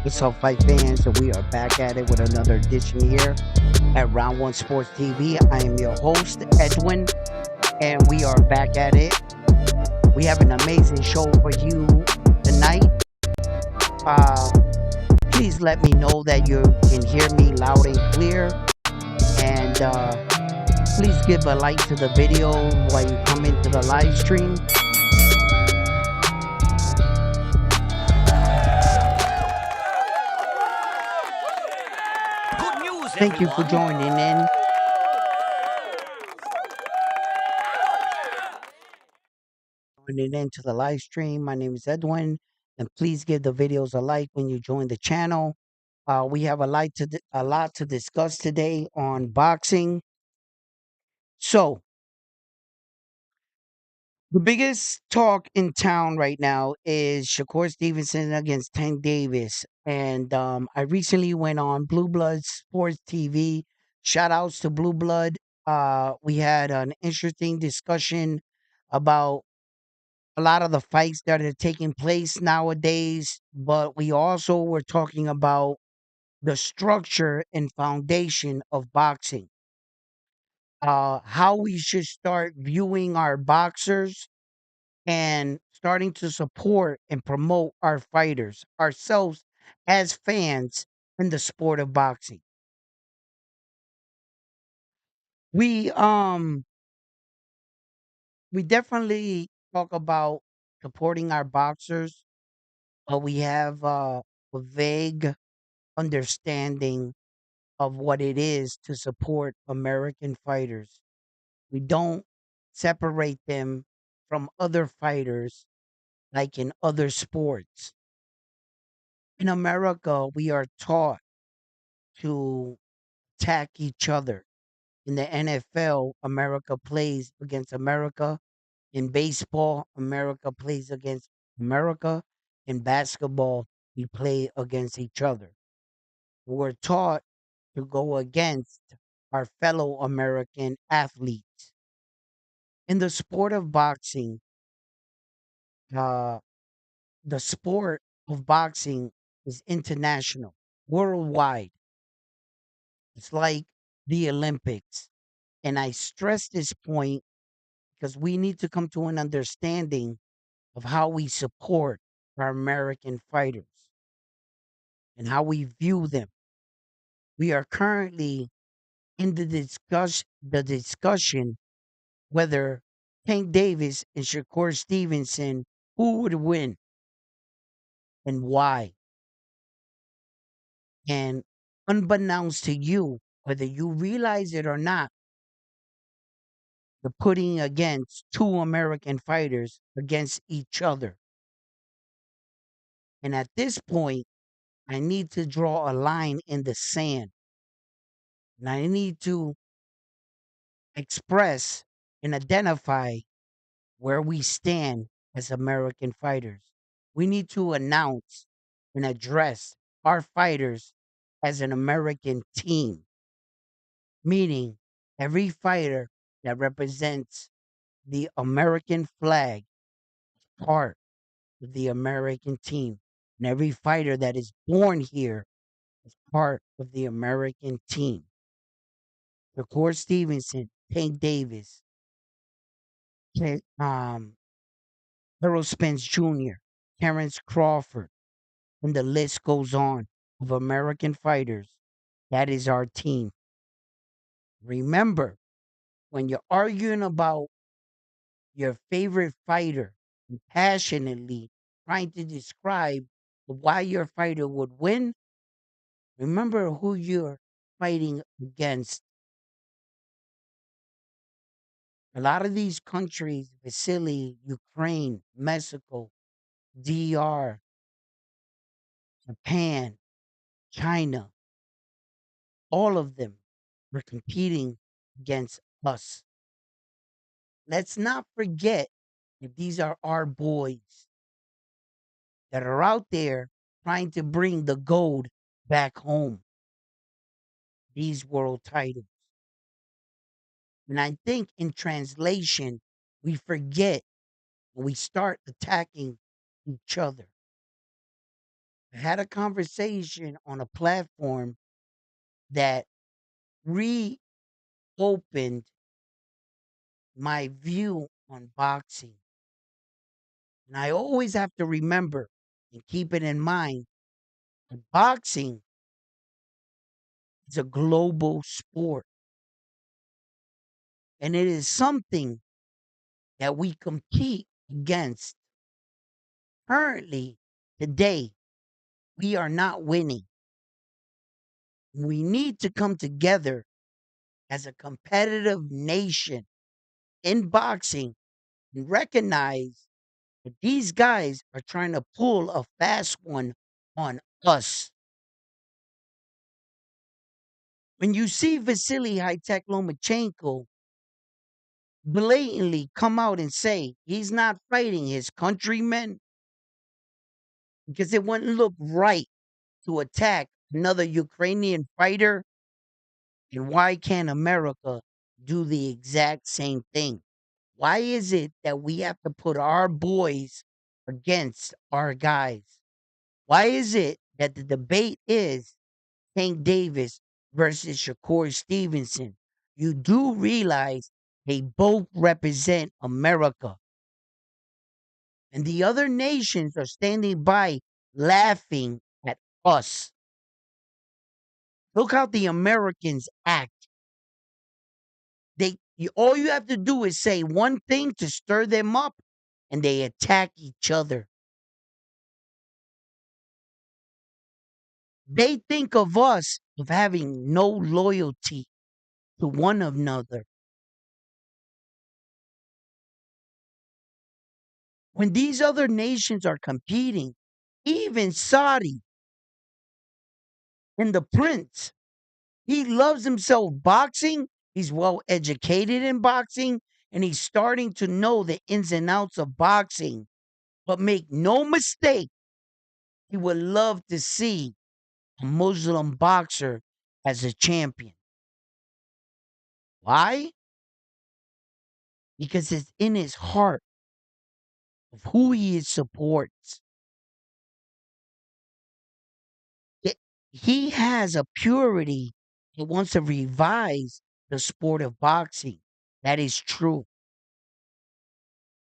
What's up, fight fans? And we are back at it with another edition here at Round One Sports TV. I am your host, Edwin, and we are back at it. We have an amazing show for you tonight. Uh, Please let me know that you can hear me loud and clear. And please give a like to the video while you come into the live stream. Good news, Thank you for everyone. joining in. Joining into the live stream. My name is Edwin, and please give the videos a like when you join the channel. We have a lot to discuss today on boxing. So the biggest talk in town right now is Shakur Stevenson against Tank Davis, and I recently went on Blue Blood Sports TV. Shout outs to Blue Blood. We had an interesting discussion about a lot of the fights that are taking place nowadays, but we also were talking about the structure and foundation of boxing. How we should start viewing our boxers and starting to support and promote our fighters, ourselves as fans in the sport of boxing. We um we definitely talk about supporting our boxers, but we have a vague understanding of what it is to support American fighters. We don't separate them from other fighters like in other sports. In America, we are taught to attack each other. In the NFL, America plays against America. In baseball, America plays against America. In basketball, we play against each other. We're taught to go against our fellow American athletes. In the sport of boxing, uh, the sport of boxing is international, worldwide. It's like the Olympics. And I stress this point because we need to come to an understanding of how we support our American fighters and how we view them. We are currently in the discussion whether Tank Davis and Shakur Stevenson, who would win and why. And unbeknownst to you, whether you realize it or not, you're putting against two American fighters against each other. And at this point, I need to draw a line in the sand. And I need to express and identify where we stand as American fighters. We need to announce and address our fighters as an American team, meaning every fighter that represents the American flag is part of the American team. And every fighter that is born here is part of the American team. Shakur Stevenson, Tank Davis, Errol Spence Jr., Terrence Crawford, and the list goes on of American fighters. That is our team. Remember, when you're arguing about your favorite fighter and passionately trying to describe why your fighter would win, remember who you're fighting against. A lot of these countries, Vasily, Ukraine, Mexico, DR, Japan, China, all of them were competing against us. Let's not forget that these are our boys that are out there trying to bring the gold back home, these world titles. And I think in translation, we forget and we start attacking each other. I had a conversation on a platform that reopened my view on boxing. And I always have to remember and keep it in mind that boxing is a global sport. And it is something that we compete against. Currently, today, we are not winning. We need to come together as a competitive nation in boxing and recognize that these guys are trying to pull a fast one on us. When you see Vasily High-Tech Lomachenko blatantly come out and say he's not fighting his countrymen because it wouldn't look right to attack another Ukrainian fighter, and why can't America do the exact same thing? Why is it that we have to put our boys against our guys? Why is it that the debate is Tank Davis versus Shakur Stevenson? You do realize they both represent America. And the other nations are standing by laughing at us. Look how the Americans act. All you have to do is say one thing to stir them up and they attack each other. They think of us of having no loyalty to one another. When these other nations are competing, even Saudi and the prince, he loves himself boxing. He's well educated in boxing and he's starting to know the ins and outs of boxing. But make no mistake, he would love to see a Muslim boxer as a champion. Why? Because it's in his heart of who he supports. He has a purity that wants to revise the sport of boxing. That is true.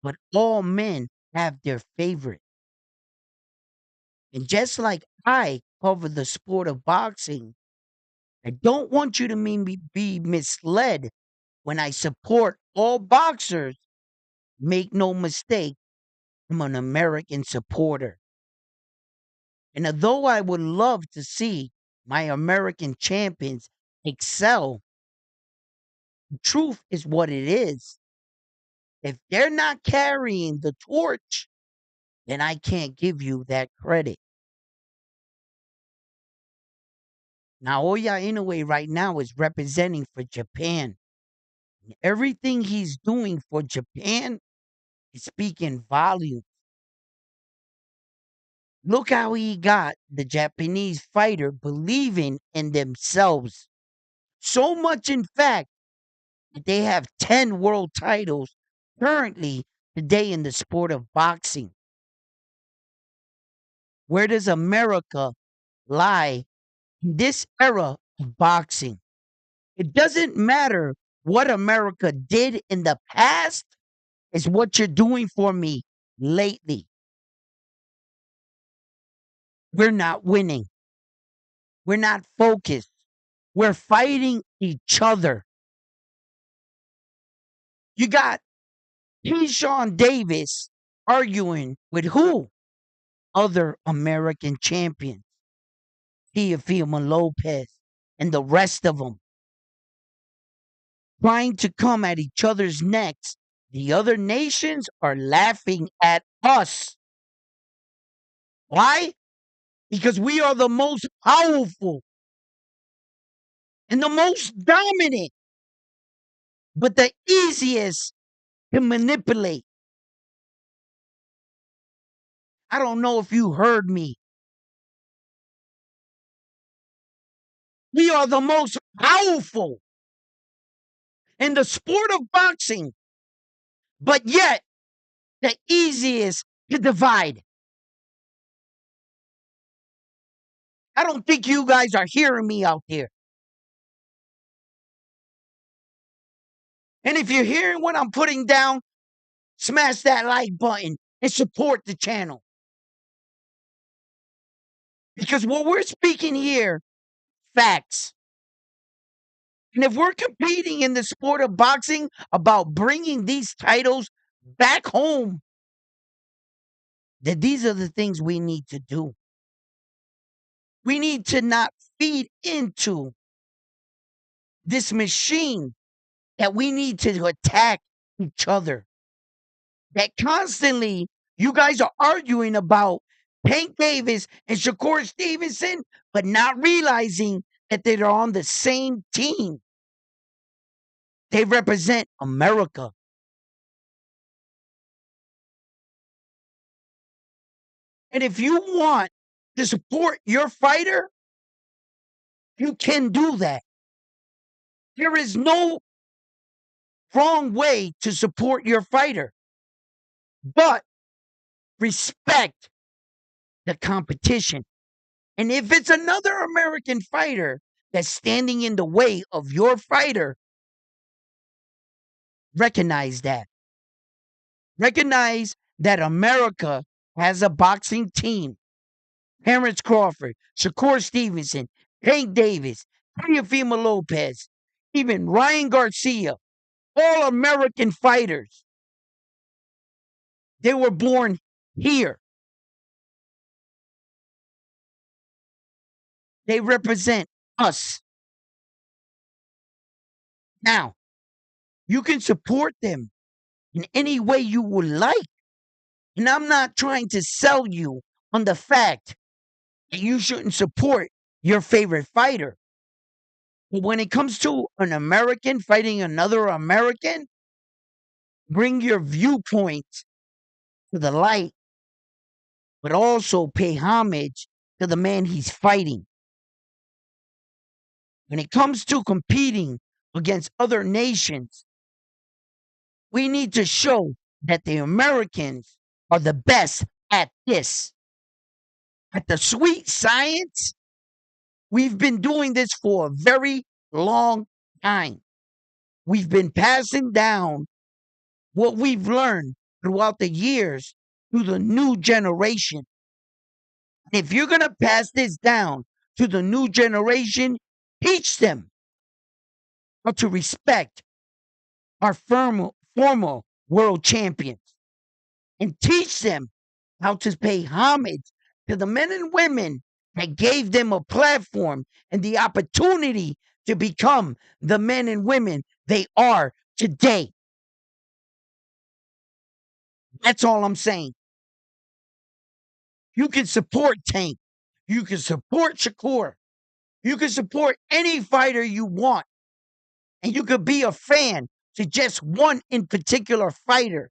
But all men have their favorite. And just like I cover the sport of boxing, I don't want you to be misled when I support all boxers. Make no mistake, I'm an American supporter. And although I would love to see my American champions excel, the truth is what it is. If they're not carrying the torch, then I can't give you that credit. Now, Oya Inoue right now is representing for Japan. And everything he's doing for Japan is speaking volumes. Look how he got the Japanese fighter believing in themselves. So much, in fact, that they have 10 world titles currently today in the sport of boxing. Where does America lie in this era of boxing? It doesn't matter what America did in the past, it's what you're doing for me lately. We're not winning. We're not focused. We're fighting each other. You got Keyshawn Davis arguing with who? Other American champions. Teofimo Lopez and the rest of them. Trying to come at each other's necks. The other nations are laughing at us. Why? Because we are the most powerful and the most dominant, but the easiest to manipulate. I don't know if you heard me. We are the most powerful in the sport of boxing, but yet the easiest to divide. I don't think you guys are hearing me out there. And if you're hearing what I'm putting down, smash that like button and support the channel. Because what we're speaking here, facts. And if we're competing in the sport of boxing about bringing these titles back home, then these are the things we need to do. We need to not feed into this machine that we need to attack each other. That constantly you guys are arguing about Tank Davis and Shakur Stevenson, but not realizing that they're on the same team. They represent America. And if you want to support your fighter, you can do that. There is no wrong way to support your fighter, but respect the competition. And if it's another American fighter that's standing in the way of your fighter, recognize that. Recognize that America has a boxing team. Terrence Crawford, Shakur Stevenson, Hank Davis, Teofimo Lopez, even Ryan Garcia, all American fighters. They were born here. They represent us. Now, you can support them in any way you would like. And I'm not trying to sell you on the fact that you shouldn't support your favorite fighter. But when it comes to an American fighting another American, bring your viewpoint to the light, but also pay homage to the man he's fighting. When it comes to competing against other nations, we need to show that the Americans are the best at this. At the sweet science, we've been doing this for a very long time. We've been passing down what we've learned throughout the years to the new generation. If you're going to pass this down to the new generation, teach them how to respect our former world champions and teach them how to pay homage to the men and women that gave them a platform and the opportunity to become the men and women they are today. That's all I'm saying. You can support Tank. You can support Shakur. You can support any fighter you want. And you could be a fan to just one in particular fighter.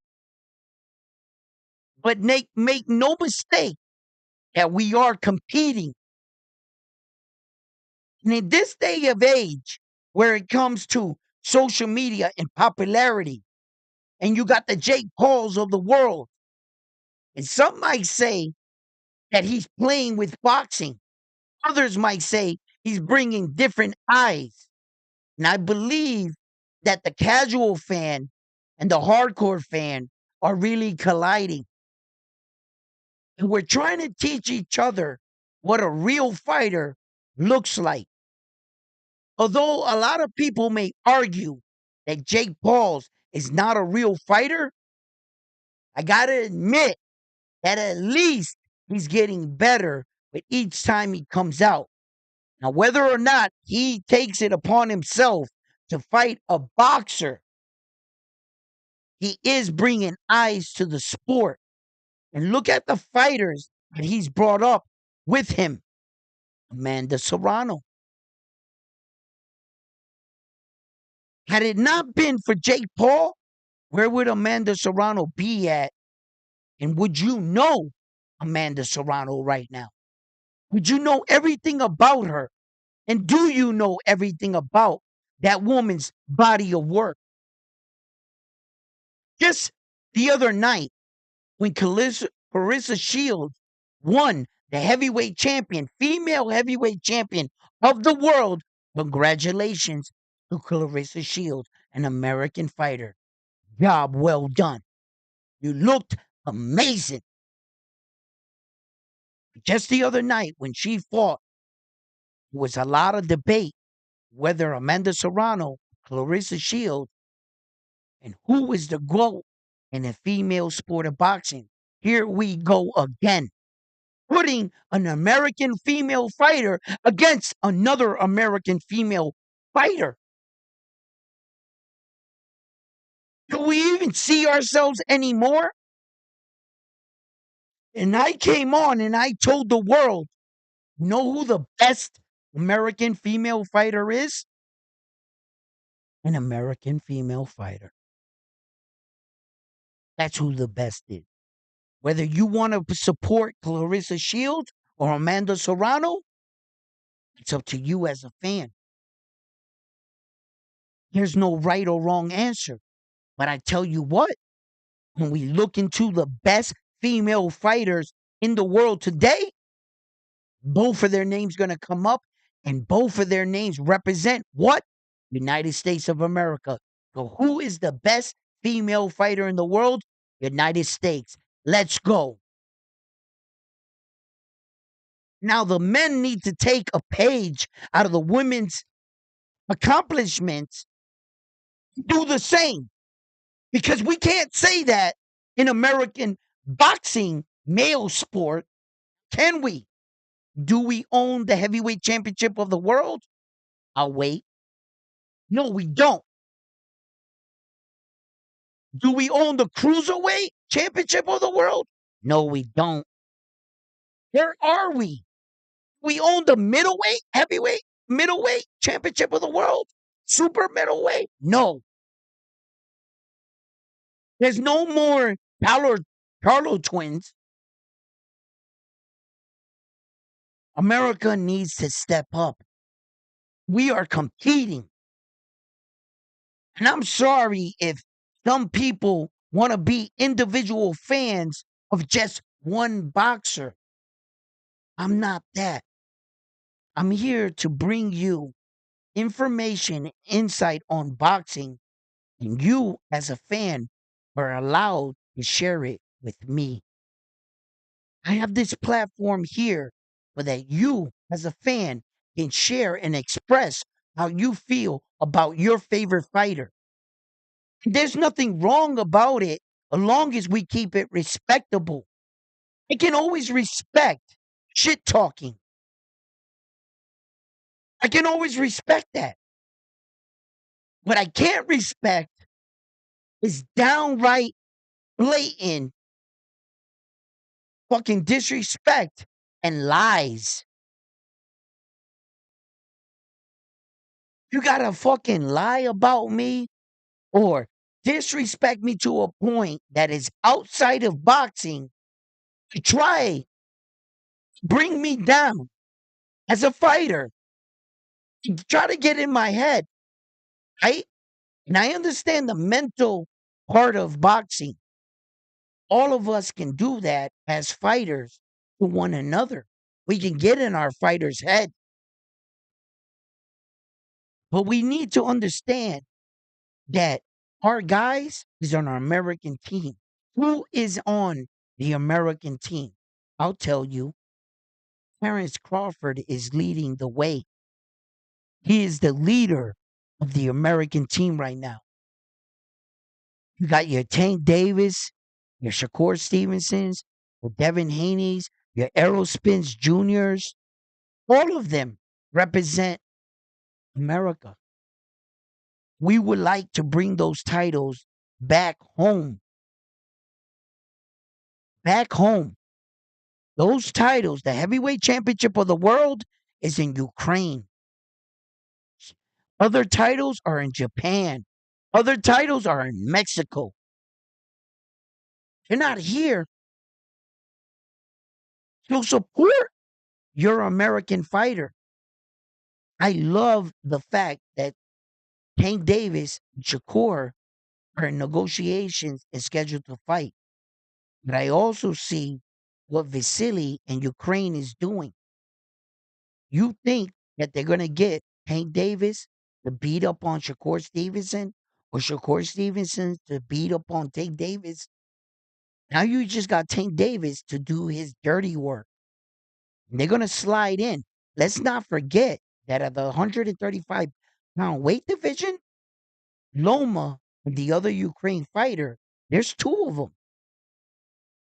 But make no mistake that we are competing. And in this day of age, where it comes to social media and popularity, and you got the Jake Pauls of the world, and some might say that he's playing with boxing. Others might say he's bringing different eyes. And I believe that the casual fan and the hardcore fan are really colliding. And we're trying to teach each other what a real fighter looks like. Although a lot of people may argue that Jake Pauls is not a real fighter, I got to admit that at least he's getting better with each time he comes out. Now, whether or not he takes it upon himself to fight a boxer, he is bringing eyes to the sport. And look at the fighters that he's brought up with him. Amanda Serrano. Had it not been for Jake Paul, where would Amanda Serrano be at? And would you know Amanda Serrano right now? Would you know everything about her? And do you know everything about that woman's body of work? Just the other night, when Clarissa Shields won the heavyweight champion, female heavyweight champion of the world. Congratulations to Clarissa Shields, an American fighter. Job well done. You looked amazing. Just the other night when she fought, there was a lot of debate whether Amanda Serrano, Clarissa Shields, and who is the GOAT in the female sport of boxing. Here we go again, putting an American female fighter against another American female fighter. Do we even see ourselves anymore? And I came on and I told the world, you know who the best American female fighter is? An American female fighter. That's who the best is. Whether you want to support Clarissa Shields or Amanda Serrano, it's up to you as a fan. There's no right or wrong answer. But I tell you what, when we look into the best female fighters in the world today, both of their names going to come up, and both of their names represent what? United States of America. So who is the best female fighter in the world? United States. Let's go. Now the men need to take a page out of the women's accomplishments, do the same. Because we can't say that in American boxing male sport, can we? Do we own the heavyweight championship of the world? I'll wait. No, we don't. Do we own the cruiserweight championship of the world? No, we don't. Where are we? We own the middleweight, heavyweight, middleweight championship of the world? Super middleweight? No. There's no more Carlo twins. America needs to step up. We are competing. And I'm sorry if some people want to be individual fans of just one boxer. I'm not that. I'm here to bring you information, insight on boxing, and you, as a fan, are allowed to share it with me. I have this platform here so that you, as a fan, can share and express how you feel about your favorite fighter. There's nothing wrong about it as long as we keep it respectable. I can always respect shit talking. I can always respect that. What I can't respect is downright blatant fucking disrespect and lies. You gotta fucking lie about me or disrespect me to a point that is outside of boxing to try bring me down as a fighter, to try to get in my head, right? And I understand the mental part of boxing. All of us can do that as fighters to one another. We can get in our fighter's head. But we need to understand that our guys is on our American team. Who is on the American team? I'll tell you. Terrence Crawford is leading the way. He is the leader of the American team right now. You got your Tank Davis, your Shakur Stevensons, your Devin Haney's, your Errol Spence Juniors. All of them represent America. We would like to bring those titles back home. Back home. Those titles, the heavyweight championship of the world, is in Ukraine. Other titles are in Japan. Other titles are in Mexico. They're not here. So support your American fighter. I love the fact that Tank Davis and Shakur are in negotiations and scheduled to fight. But I also see what Vasily and Ukraine is doing. You think that they're gonna get Tank Davis to beat up on Shakur Stevenson or Shakur Stevenson to beat up on Tank Davis? Now you just got Tank Davis to do his dirty work. And they're gonna slide in. Let's not forget that at the 135-pound weight division, Loma and the other Ukraine fighter, there's two of them.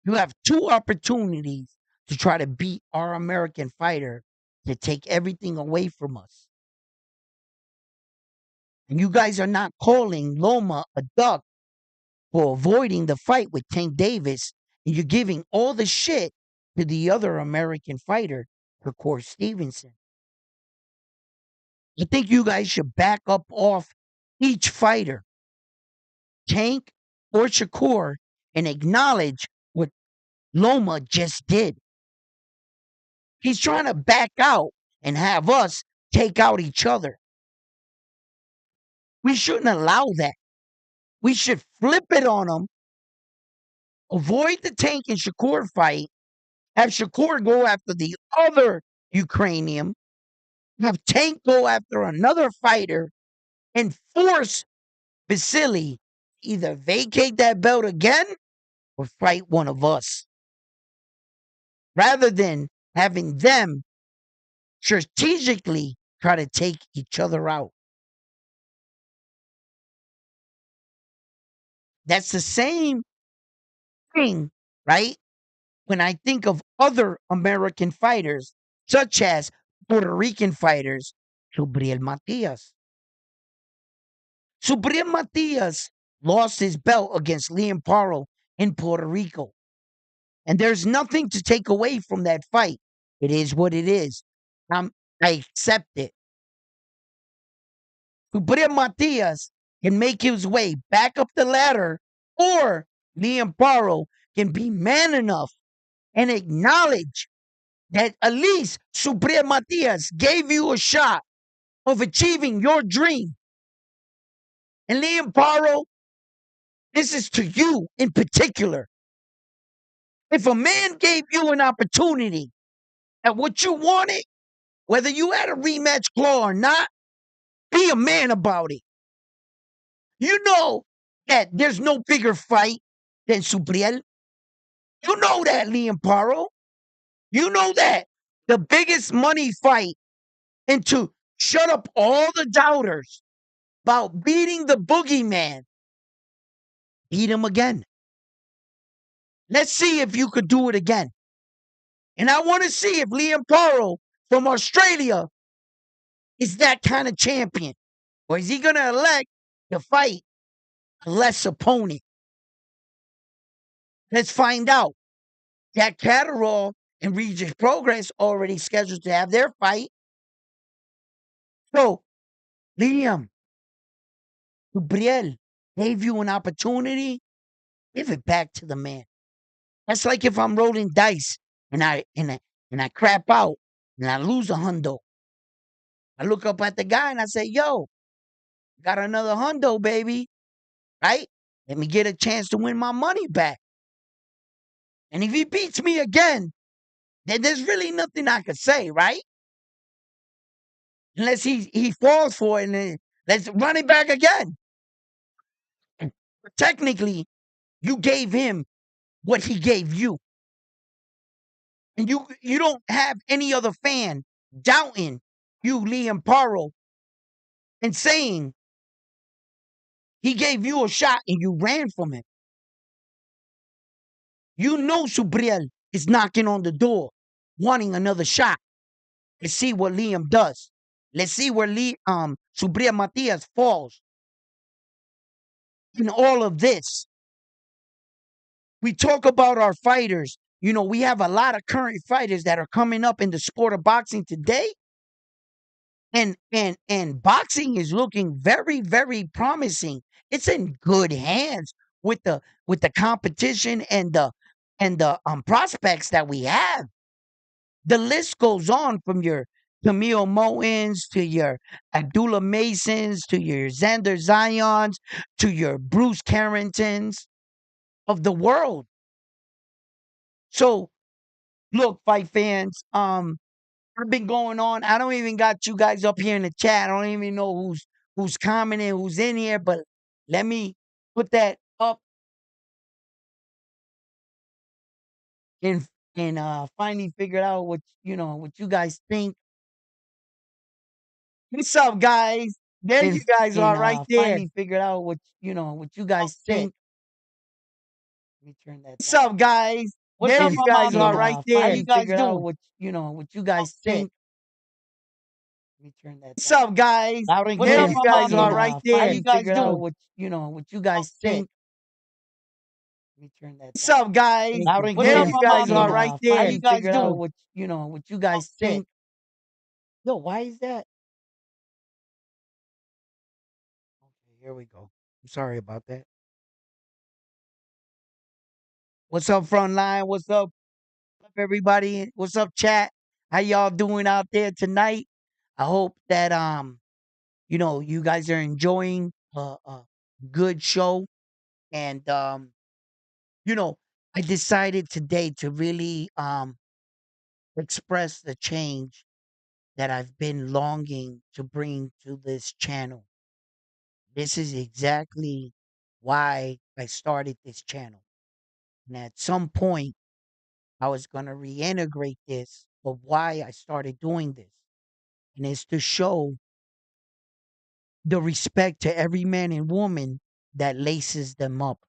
You have two opportunities to try to beat our American fighter to take everything away from us. And you guys are not calling Loma a duck for avoiding the fight with Tank Davis, and you're giving all the shit to the other American fighter, Shakur Stevenson. I think you guys should back up off each fighter, Tank or Shakur, and acknowledge what Loma just did. He's trying to back out and have us take out each other. We shouldn't allow that. We should flip it on him, avoid the Tank and Shakur fight, have Shakur go after the other Ukrainian, have Tank go after another fighter, and force Vasily either vacate that belt again or fight one of us. Rather than having them strategically try to take each other out. That's the same thing, right? When I think of other American fighters, such as Puerto Rican fighters, Subriel Matias. Subriel Matias lost his belt against Liam Paro in Puerto Rico. And there's nothing to take away from that fight. It is what it is. I accept it. Subriel Matias can make his way back up the ladder, or Liam Paro can be man enough and acknowledge that at least Subriel Matias gave you a shot of achieving your dream. And Liam Paro, this is to you in particular. If a man gave you an opportunity at what you wanted, whether you had a rematch clause or not, be a man about it. You know that there's no bigger fight than Subriel. You know that, Liam Paro. You know that the biggest money fight, and to shut up all the doubters about beating the boogeyman, beat him again. Let's see if you could do it again. And I want to see if Liam Paro from Australia is that kind of champion. Or is he going to elect to fight a less opponent? Let's find out. Jack Catterall and Regis Progress already scheduled to have their fight. So, Liam, Gabriel gave you an opportunity, give it back to the man. That's like if I'm rolling dice and I crap out and I lose a hundo. I look up at the guy and I say, yo, got another hundo, baby. Right? Let me get a chance to win my money back. And if he beats me again, then there's really nothing I could say, right? Unless he falls for it and then let's run it back again. But technically, you gave him what he gave you. And you don't have any other fan doubting you, Liam Paro, and saying he gave you a shot and you ran from him. You know Subriel is knocking on the door, wanting another shot. Let's see what Liam does. Let's see where Subriel Matias falls in all of this. We talk about our fighters. You know, we have a lot of current fighters that are coming up in the sport of boxing today. And boxing is looking very, very promising. It's in good hands with the competition and the prospects that we have. The list goes on from your Camille Mowens to your Abdullah Masons to your Xander Zions to your Bruce Carringtons of the world. So Look, fight fans, I've been going on. I don't even got you guys up here in the chat. I don't even know who's commenting, who's in here, but let me put that up and finally figure out what what you guys think. What's up, guys? There you guys are right there. Finally figured out what you guys think. Let me turn that. What's up, guys? There you guys are right there. How you guys figured out what you guys think. Let me turn that. What's up, guys? There you guys are right there. How you guys doing? What you guys think. Let me turn that. What's up, guys? There you guys are right there. How you guys doing? What you guys think. Yo, why is that? Okay, here we go. I'm sorry about that. What's up, Frontline? What's up, everybody? What's up, chat? How y'all doing out there tonight? I hope that you guys are enjoying a good show. And you know, I decided today to really express the change that I've been longing to bring to this channel. This is exactly why I started this channel. And at some point, I was going to reintegrate this of why I started doing this. And it's to show the respect to every man and woman that laces them up,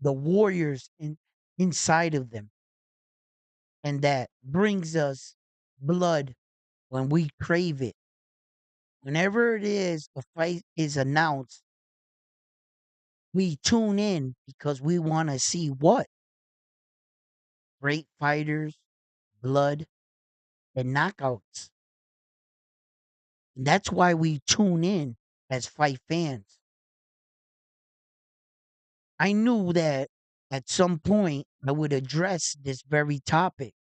the warriors inside of them, and that brings us blood when we crave it. Whenever it is a fight is announced, we tune in because we want to see what great fighters, blood, and knockouts. And that's why we tune in as fight fans. I knew that at some point I would address this very topic.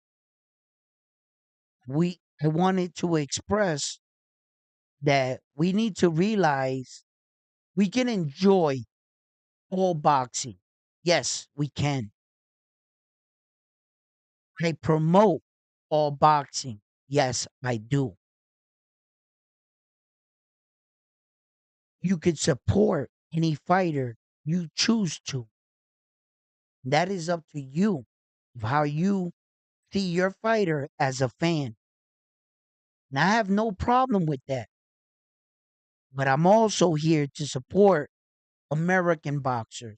I wanted to express that we need to realize we can enjoy all boxing. Yes, we can. I promote all boxing. Yes, I do. You could support any fighter you choose to. That is up to you of how you see your fighter as a fan. And I have no problem with that. But I'm also here to support American boxers,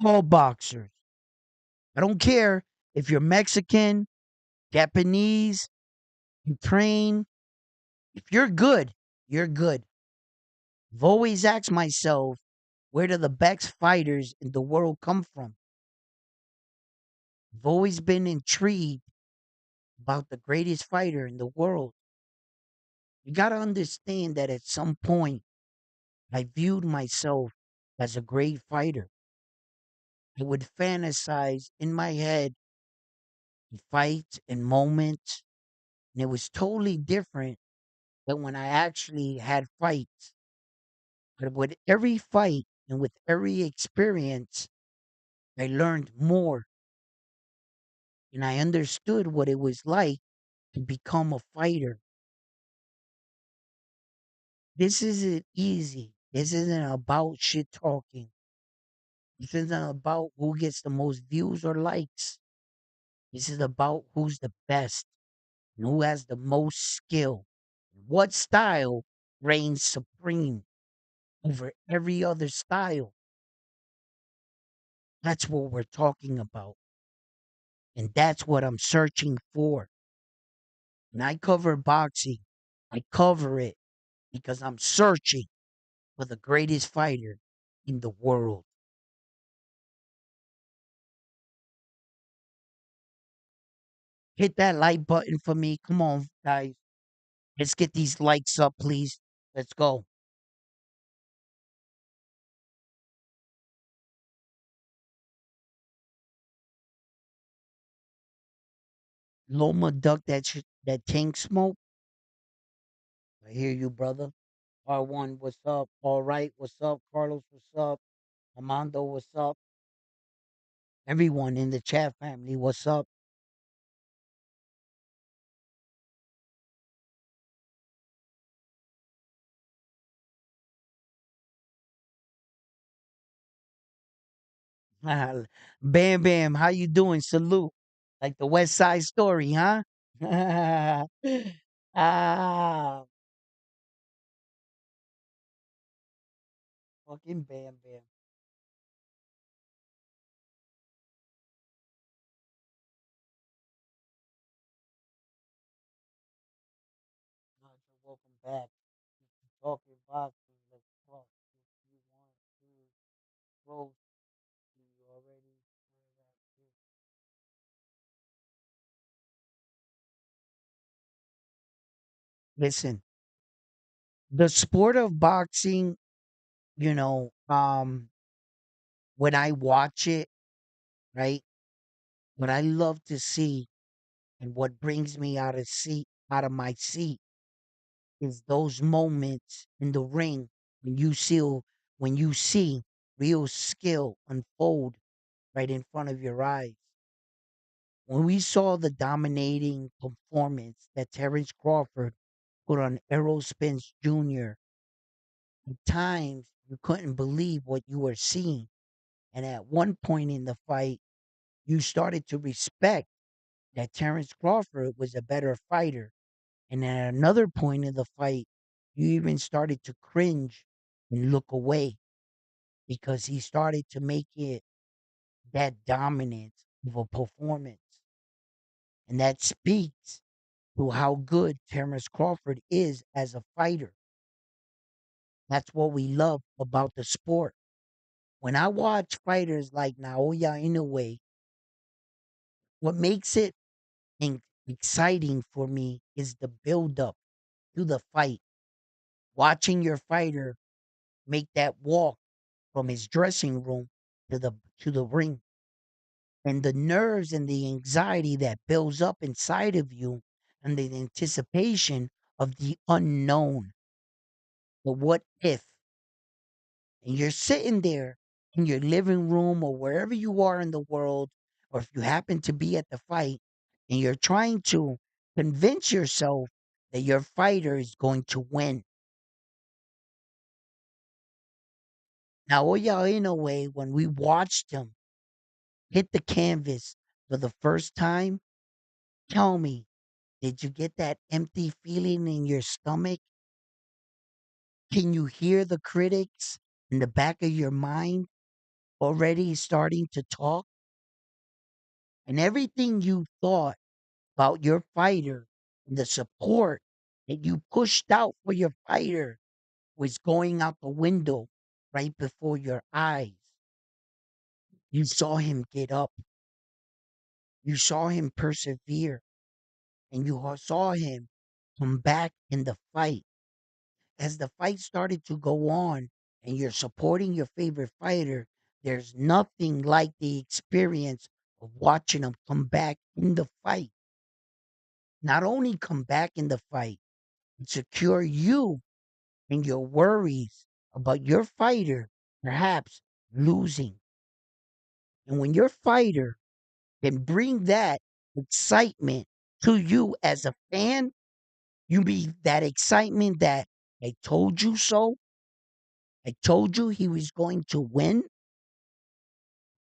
all boxers. I don't care if you're Mexican, Japanese, Ukraine. If you're good, you're good. I've always asked myself, where do the best fighters in the world come from? I've always been intrigued about the greatest fighter in the world. You got to understand that at some point, I viewed myself as a great fighter. I would fantasize in my head fights and moments, and it was totally different than when I actually had fights. But with every fight and with every experience, I learned more and I understood what it was like to become a fighter. This isn't easy. This isn't about shit talking. This isn't about who gets the most views or likes. This is about who's the best and who has the most skill. What style reigns supreme over every other style. That's what we're talking about. And that's what I'm searching for. When I cover boxing, I cover it because I'm searching for the greatest fighter in the world. Hit that like button for me. Come on, guys. Let's get these likes up, please. Let's go. Loma duck that tank smoke. I hear you, brother. R1, what's up? All right, what's up? Carlos, what's up? Armando, what's up? Everyone in the chat family, what's up? Bam Bam, how you doing? Salute. Like the West Side Story, huh? Ah, fucking Bam Bam. Roger, welcome back. Talking boxing. Let's talk. If you want to roast, you already know that. Listen, the sport of boxing, when I watch it, right? What I love to see and what brings me out of my seat is those moments in the ring when you see real skill unfold right in front of your eyes. When we saw the dominating performance that Terrence Crawford put on Errol Spence Jr., at times you couldn't believe what you were seeing. And at one point in the fight, you started to respect that Terrence Crawford was a better fighter. And at another point in the fight, you even started to cringe and look away because he started to make it that dominant of a performance. And that speaks to how good Terrence Crawford is as a fighter. That's what we love about the sport. When I watch fighters like Naoya Inoue, what makes it exciting for me is the build up to the fight. Watching your fighter make that walk from his dressing room to the ring, and the nerves and the anxiety that builds up inside of you, and the anticipation of the unknown, the what if. And you're sitting there in your living room or wherever you are in the world, or if you happen to be at the fight, and you're trying to convince yourself that your fighter is going to win. Now, Oya Inoue, when we watched him hit the canvas for the first time, tell me, did you get that empty feeling in your stomach? Can you hear the critics in the back of your mind already starting to talk? And everything you thought about your fighter and the support that you pushed out for your fighter was going out the window right before your eyes. You saw him get up, you saw him persevere, and saw him come back in the fight. As the fight started to go on and you're supporting your favorite fighter, there's nothing like the experience of watching him come back in the fight. Not only come back in the fight, but secure you and your worries about your fighter perhaps losing. And when your fighter can bring that excitement to you as a fan, you mean that excitement that I told you so. I told you he was going to win.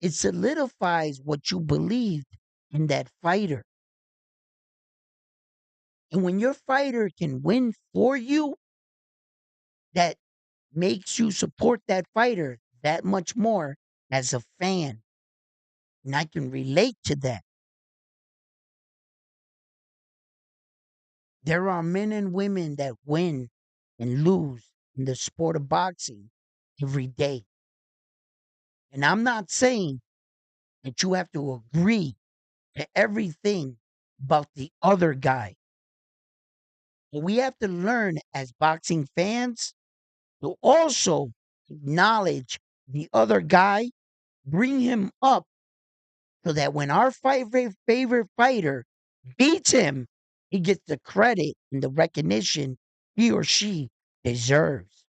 It solidifies what you believed in that fighter. And when your fighter can win for you, that makes you support that fighter that much more as a fan. And I can relate to that. There are men and women that win and lose in the sport of boxing every day. And I'm not saying that you have to agree to everything about the other guy. But we have to learn as boxing fans to also acknowledge the other guy, bring him up so that when our favorite fighter beats him, he gets the credit and the recognition he or she deserves.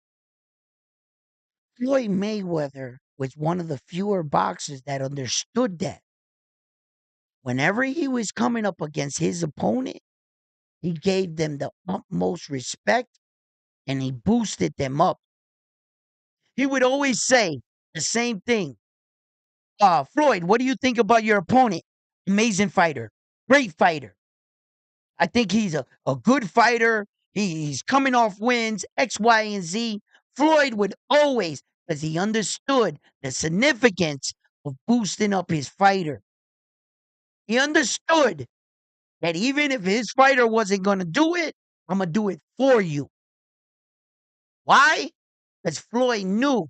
Floyd Mayweather was one of the fewer boxers that understood that. Whenever he was coming up against his opponent, he gave them the utmost respect and he boosted them up. He would always say the same thing. Floyd, what do you think about your opponent? Amazing fighter, great fighter. I think he's a good fighter. He's coming off wins, X, Y, and Z. Floyd would always, because he understood the significance of boosting up his fighter. He understood that even if his fighter wasn't going to do it, I'm going to do it for you. Why? Because Floyd knew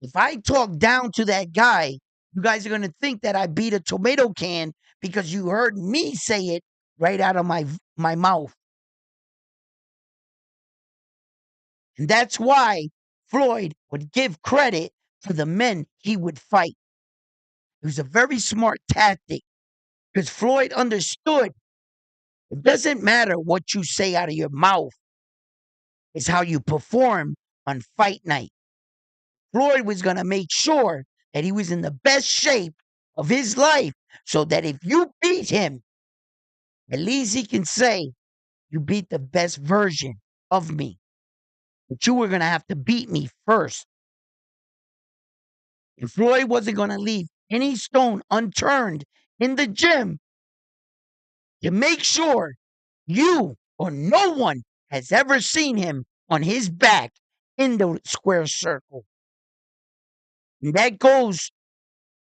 if I talk down to that guy, you guys are going to think that I beat a tomato can because you heard me say it right out of my mouth. And that's why Floyd would give credit to the men he would fight. It was a very smart tactic because Floyd understood it doesn't matter what you say out of your mouth, it's how you perform on fight night. Floyd was going to make sure that he was in the best shape of his life so that if you beat him, at least he can say, you beat the best version of me. But you were going to have to beat me first. And Floyd wasn't going to leave any stone unturned in the gym to make sure you or no one has ever seen him on his back in the square circle. And that goes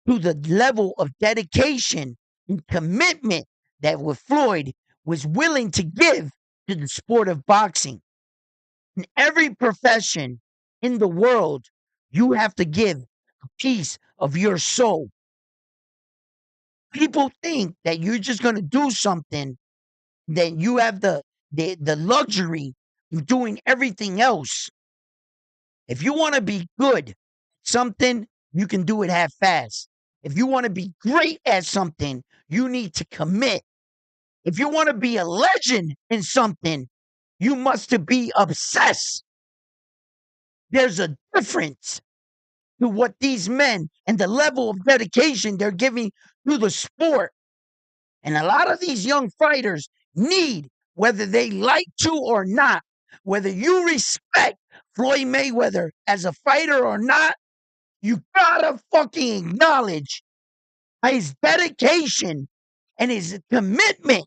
to the level of dedication and commitment that what Floyd was willing to give to the sport of boxing. In every profession in the world, you have to give a piece of your soul. People think that you're just going to do something, then you have the luxury of doing everything else. If you want to be good at something, you can do it half-fast. If you want to be great at something, you need to commit. If you want to be a legend in something, you must to be obsessed. There's a difference to what these men and the level of dedication they're giving to the sport. And a lot of these young fighters need, whether they like to or not, whether you respect Floyd Mayweather as a fighter or not, you gotta fucking acknowledge his dedication and his commitment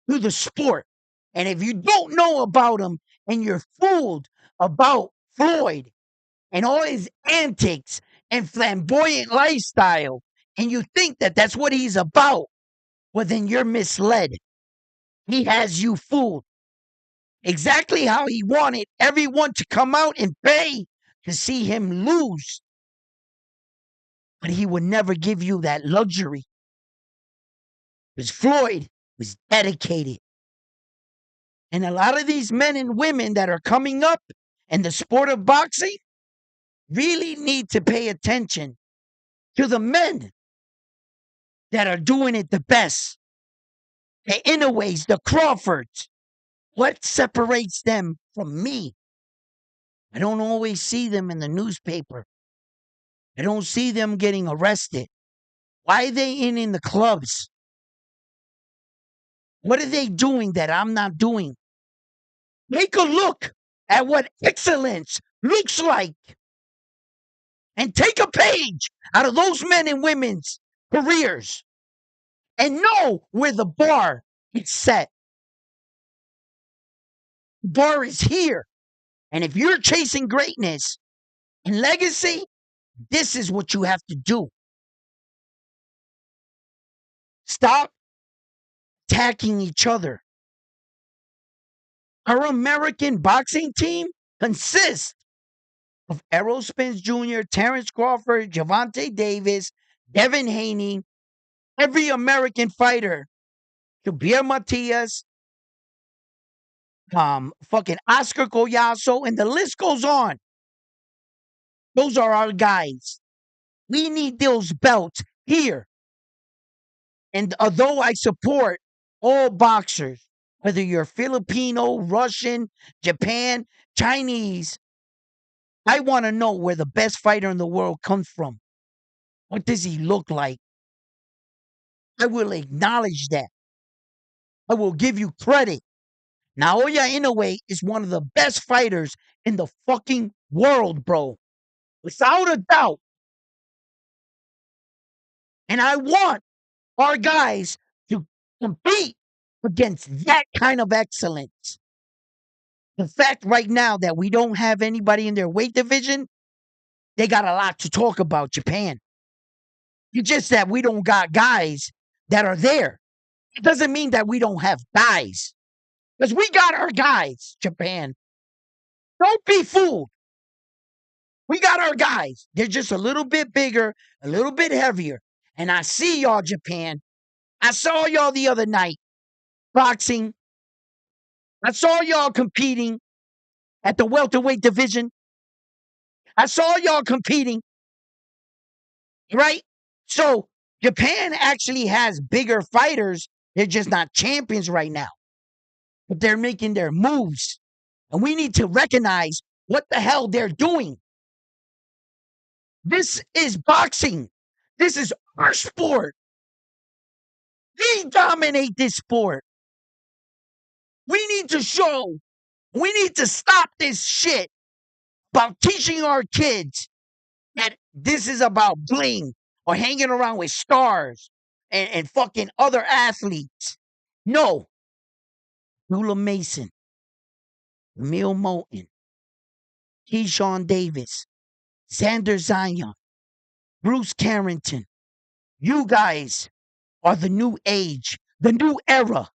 to the sport. And if you don't know about him and you're fooled about Floyd and all his antics and flamboyant lifestyle, and you think that that's what he's about, well, then you're misled. He has you fooled. Exactly how he wanted everyone to come out and pay to see him lose. But he would never give you that luxury. Because Floyd was dedicated. And a lot of these men and women that are coming up in the sport of boxing really need to pay attention to the men that are doing it the best. The Inoues, the Crawfords. What separates them from me? I don't always see them in the newspaper. I don't see them getting arrested. Why are they in the clubs? What are they doing that I'm not doing? Take a look at what excellence looks like and take a page out of those men and women's careers and know where the bar is set. The bar is here. And if you're chasing greatness and legacy, this is what you have to do. Stop attacking each other. Our American boxing team consists of Errol Spence Jr., Terrence Crawford, Javante Davis, Devin Haney, every American fighter, Kabir Matias, fucking Oscar Collazo, and the list goes on. Those are our guys. We need those belts here. And although I support all boxers, whether you're Filipino, Russian, Japan, Chinese, I want to know where the best fighter in the world comes from. What does he look like? I will acknowledge that. I will give you credit. Naoya Inoue is one of the best fighters in the fucking world, bro. Without a doubt. And I want our guys to compete against that kind of excellence. The fact right now that we don't have anybody in their weight division, they got a lot to talk about, Japan. It's just that we don't got guys that are there. It doesn't mean that we don't have guys. Because we got our guys, Japan. Don't be fooled. We got our guys. They're just a little bit bigger, a little bit heavier. And I see y'all, Japan. I saw y'all the other night boxing. I saw y'all competing at the welterweight division. I saw y'all competing, right? So Japan actually has bigger fighters. They're just not champions right now, but they're making their moves. And we need to recognize what the hell they're doing. This is boxing. This is our sport. We dominate this sport. We need to show, we need to stop this shit about teaching our kids that this is about bling or hanging around with stars and fucking other athletes. No. Lula Mason, Emil Moulton, Keyshawn Davis, Xander Zion, Bruce Carrington. You guys are the new age, the new era.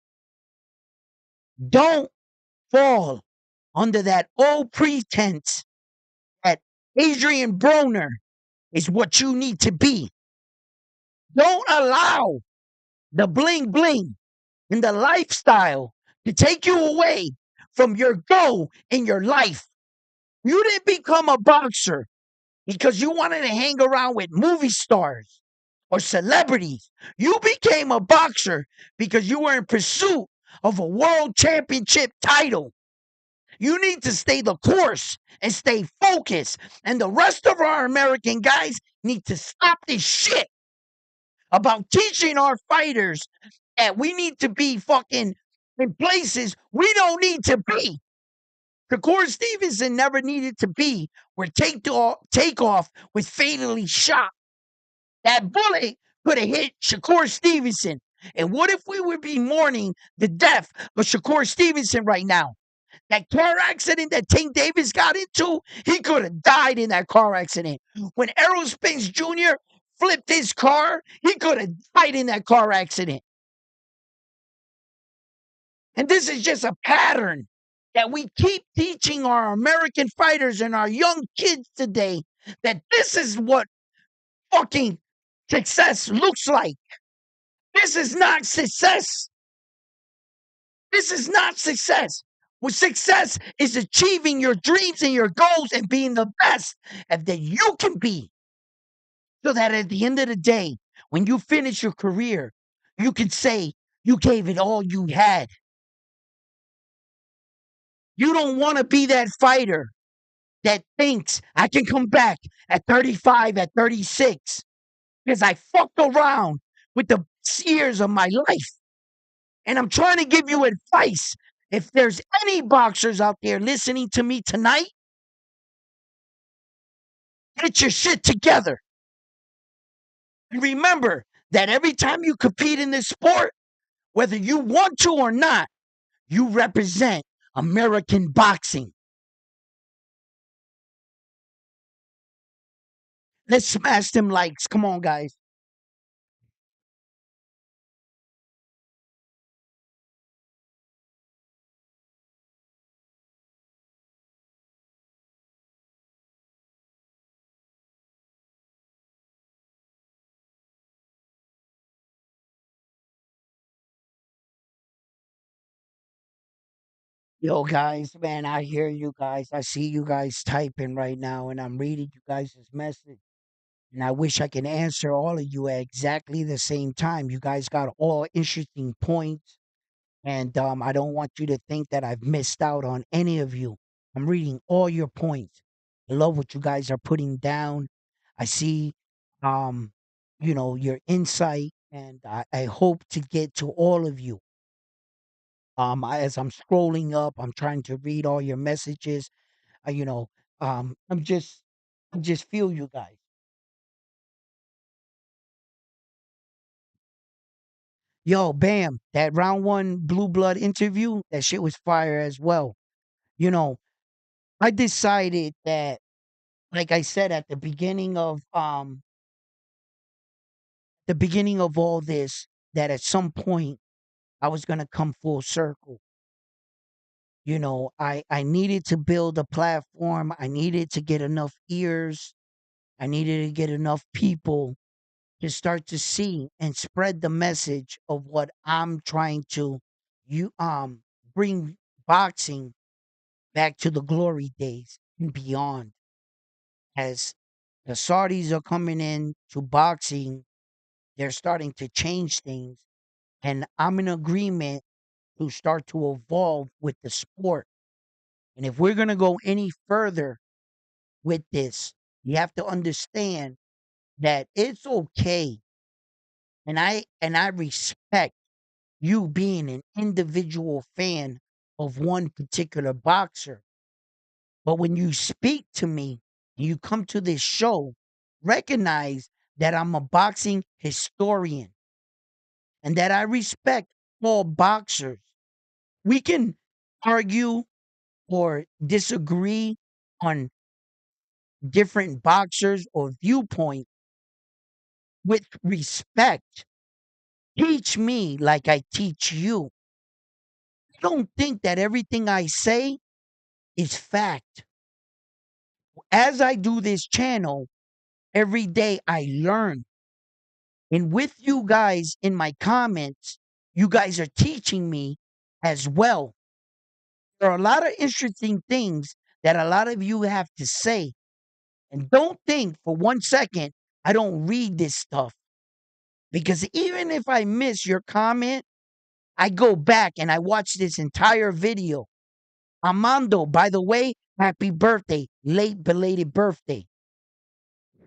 Don't fall under that old pretense that Adrian Broner is what you need to be. Don't allow the bling bling and the lifestyle to take you away from your goal in your life. You didn't become a boxer because you wanted to hang around with movie stars or celebrities. You became a boxer because you were in pursuit of a world championship title. You need to stay the course and stay focused. And the rest of our American guys need to stop this shit about teaching our fighters that we need to be fucking in places we don't need to be. Shakur Stevenson never needed to be where takeoff was fatally shot. That bullet could have hit Shakur Stevenson. And what if we would be mourning the death of Shakur Stevenson right now? That car accident that Tank Davis got into, he could have died in that car accident. When Errol Spence Jr. flipped his car, he could have died in that car accident. And this is just a pattern that we keep teaching our American fighters and our young kids today that this is what fucking success looks like. This is not success. This is not success. Well, success is achieving your dreams and your goals and being the best that you can be. So that at the end of the day, when you finish your career, you can say you gave it all you had. You don't want to be that fighter that thinks I can come back at 35, at 36, because I fucked around with the years of my life. And I'm trying to give you advice. If there's any boxers out there listening to me tonight, get your shit together. And remember that every time you compete in this sport, whether you want to or not, you represent American boxing. Let's smash them likes. Come on, guys. Yo, guys, man, I hear you guys. I see you guys typing right now, and I'm reading you guys' message. And I wish I can answer all of you at exactly the same time. You guys got all interesting points, and I don't want you to think that I've missed out on any of you. I'm reading all your points. I love what you guys are putting down. I see, um, your insight, and I hope to get to all of you. As I'm scrolling up, I'm trying to read all your messages. Uh, you know, I'm just feel you guys. Yo, bam, that round one Blue Blood interview, that shit was fire as well. You know, I decided that, like I said at the beginning of all this, that at some point I was gonna come full circle. I needed to build a platform. I needed to get enough ears. I needed to get enough people to start to see and spread the message of what I'm trying to you bring boxing back to the glory days and beyond. As the Saudis are coming in to boxing, they're starting to change things, and I'm in agreement to start to evolve with the sport. And if we're gonna go any further with this, you have to understand that it's okay, and I respect you being an individual fan of one particular boxer. But when you speak to me and you come to this show, recognize that I'm a boxing historian and that I respect all boxers. We can argue or disagree on different boxers or viewpoints with respect. Teach me like I teach you. Don't think that everything I say is fact. As I do this channel, every day I learn. And with you guys in my comments, you guys are teaching me as well. There are a lot of interesting things that a lot of you have to say. And don't think for 1 second I don't read this stuff. Because even if I miss your comment, I go back and I watch this entire video. Armando, by the way, happy birthday, late belated birthday.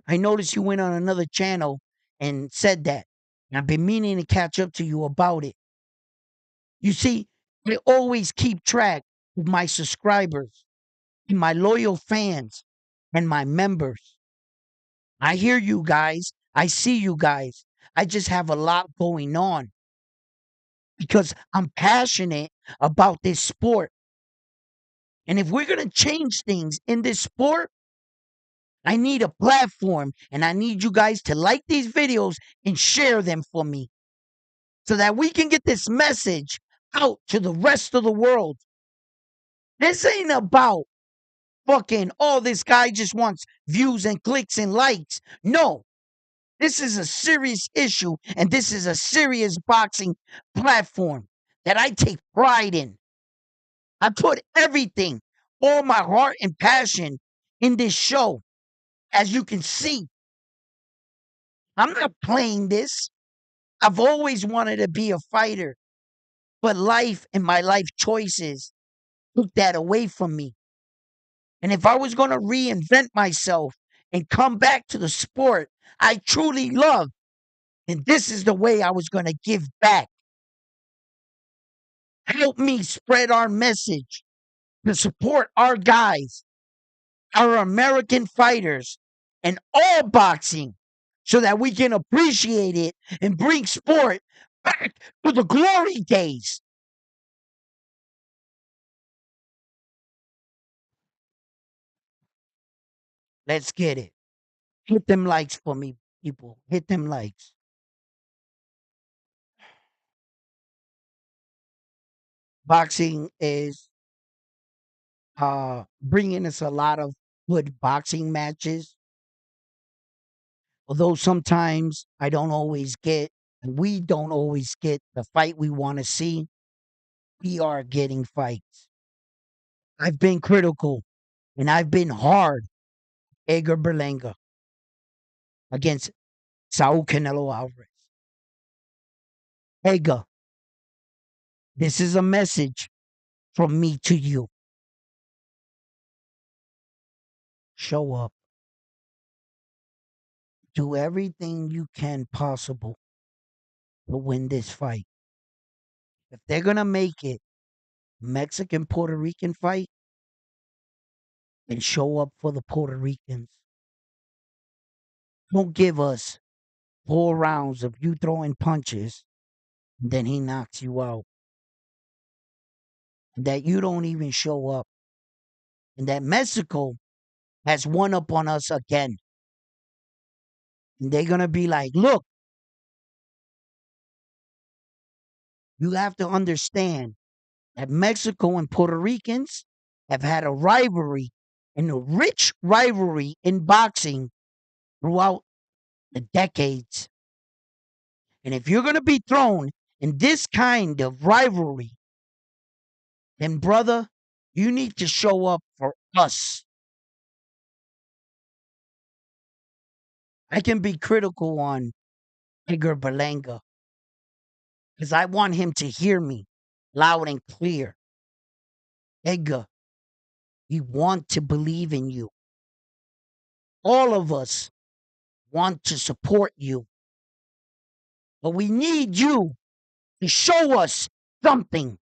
I noticed you went on another channel and said that. And I've been meaning to catch up to you about it. You see, I always keep track of my subscribers and my loyal fans and my members. I hear you guys. I see you guys. I just have a lot going on because I'm passionate about this sport. And if we're going to change things in this sport, I need a platform and I need you guys to like these videos and share them for me so that we can get this message out to the rest of the world. This ain't about fucking, oh, this guy just wants views and clicks and likes. No, this is a serious issue and this is a serious boxing platform that I take pride in. I put everything, all my heart and passion in this show. As you can see, I'm not playing this. I've always wanted to be a fighter, but life and my life choices took that away from me. And if I was going to reinvent myself and come back to the sport I truly love, and this is the way I was going to give back. Help me spread our message to support our guys, our American fighters, and all boxing so that we can appreciate it and bring sport back to the glory days. Let's get it. Hit them likes for me, people. Hit them likes. Boxing is bringing us a lot of good boxing matches. Although sometimes I don't always get, and we don't always get the fight we want to see, we are getting fights. I've been critical and I've been hard. Edgar Berlanga against Saul Canelo Alvarez. Edgar, this is a message from me to you. Show up. Do everything you can possible to win this fight. If they're going to make it Mexican Puerto Rican fight, then show up for the Puerto Ricans. Don't give us 4 rounds of you throwing punches and then he knocks you out, that you don't even show up, and that Mexico has one up on us again. And they're going to be like, look, you have to understand that Mexico and Puerto Ricans have had a rivalry and a rich rivalry in boxing throughout the decades. And if you're going to be thrown in this kind of rivalry, then, brother, you need to show up for us. I can be critical on Edgar Berlanga because I want him to hear me loud and clear. Edgar, we want to believe in you. All of us want to support you, but we need you to show us something.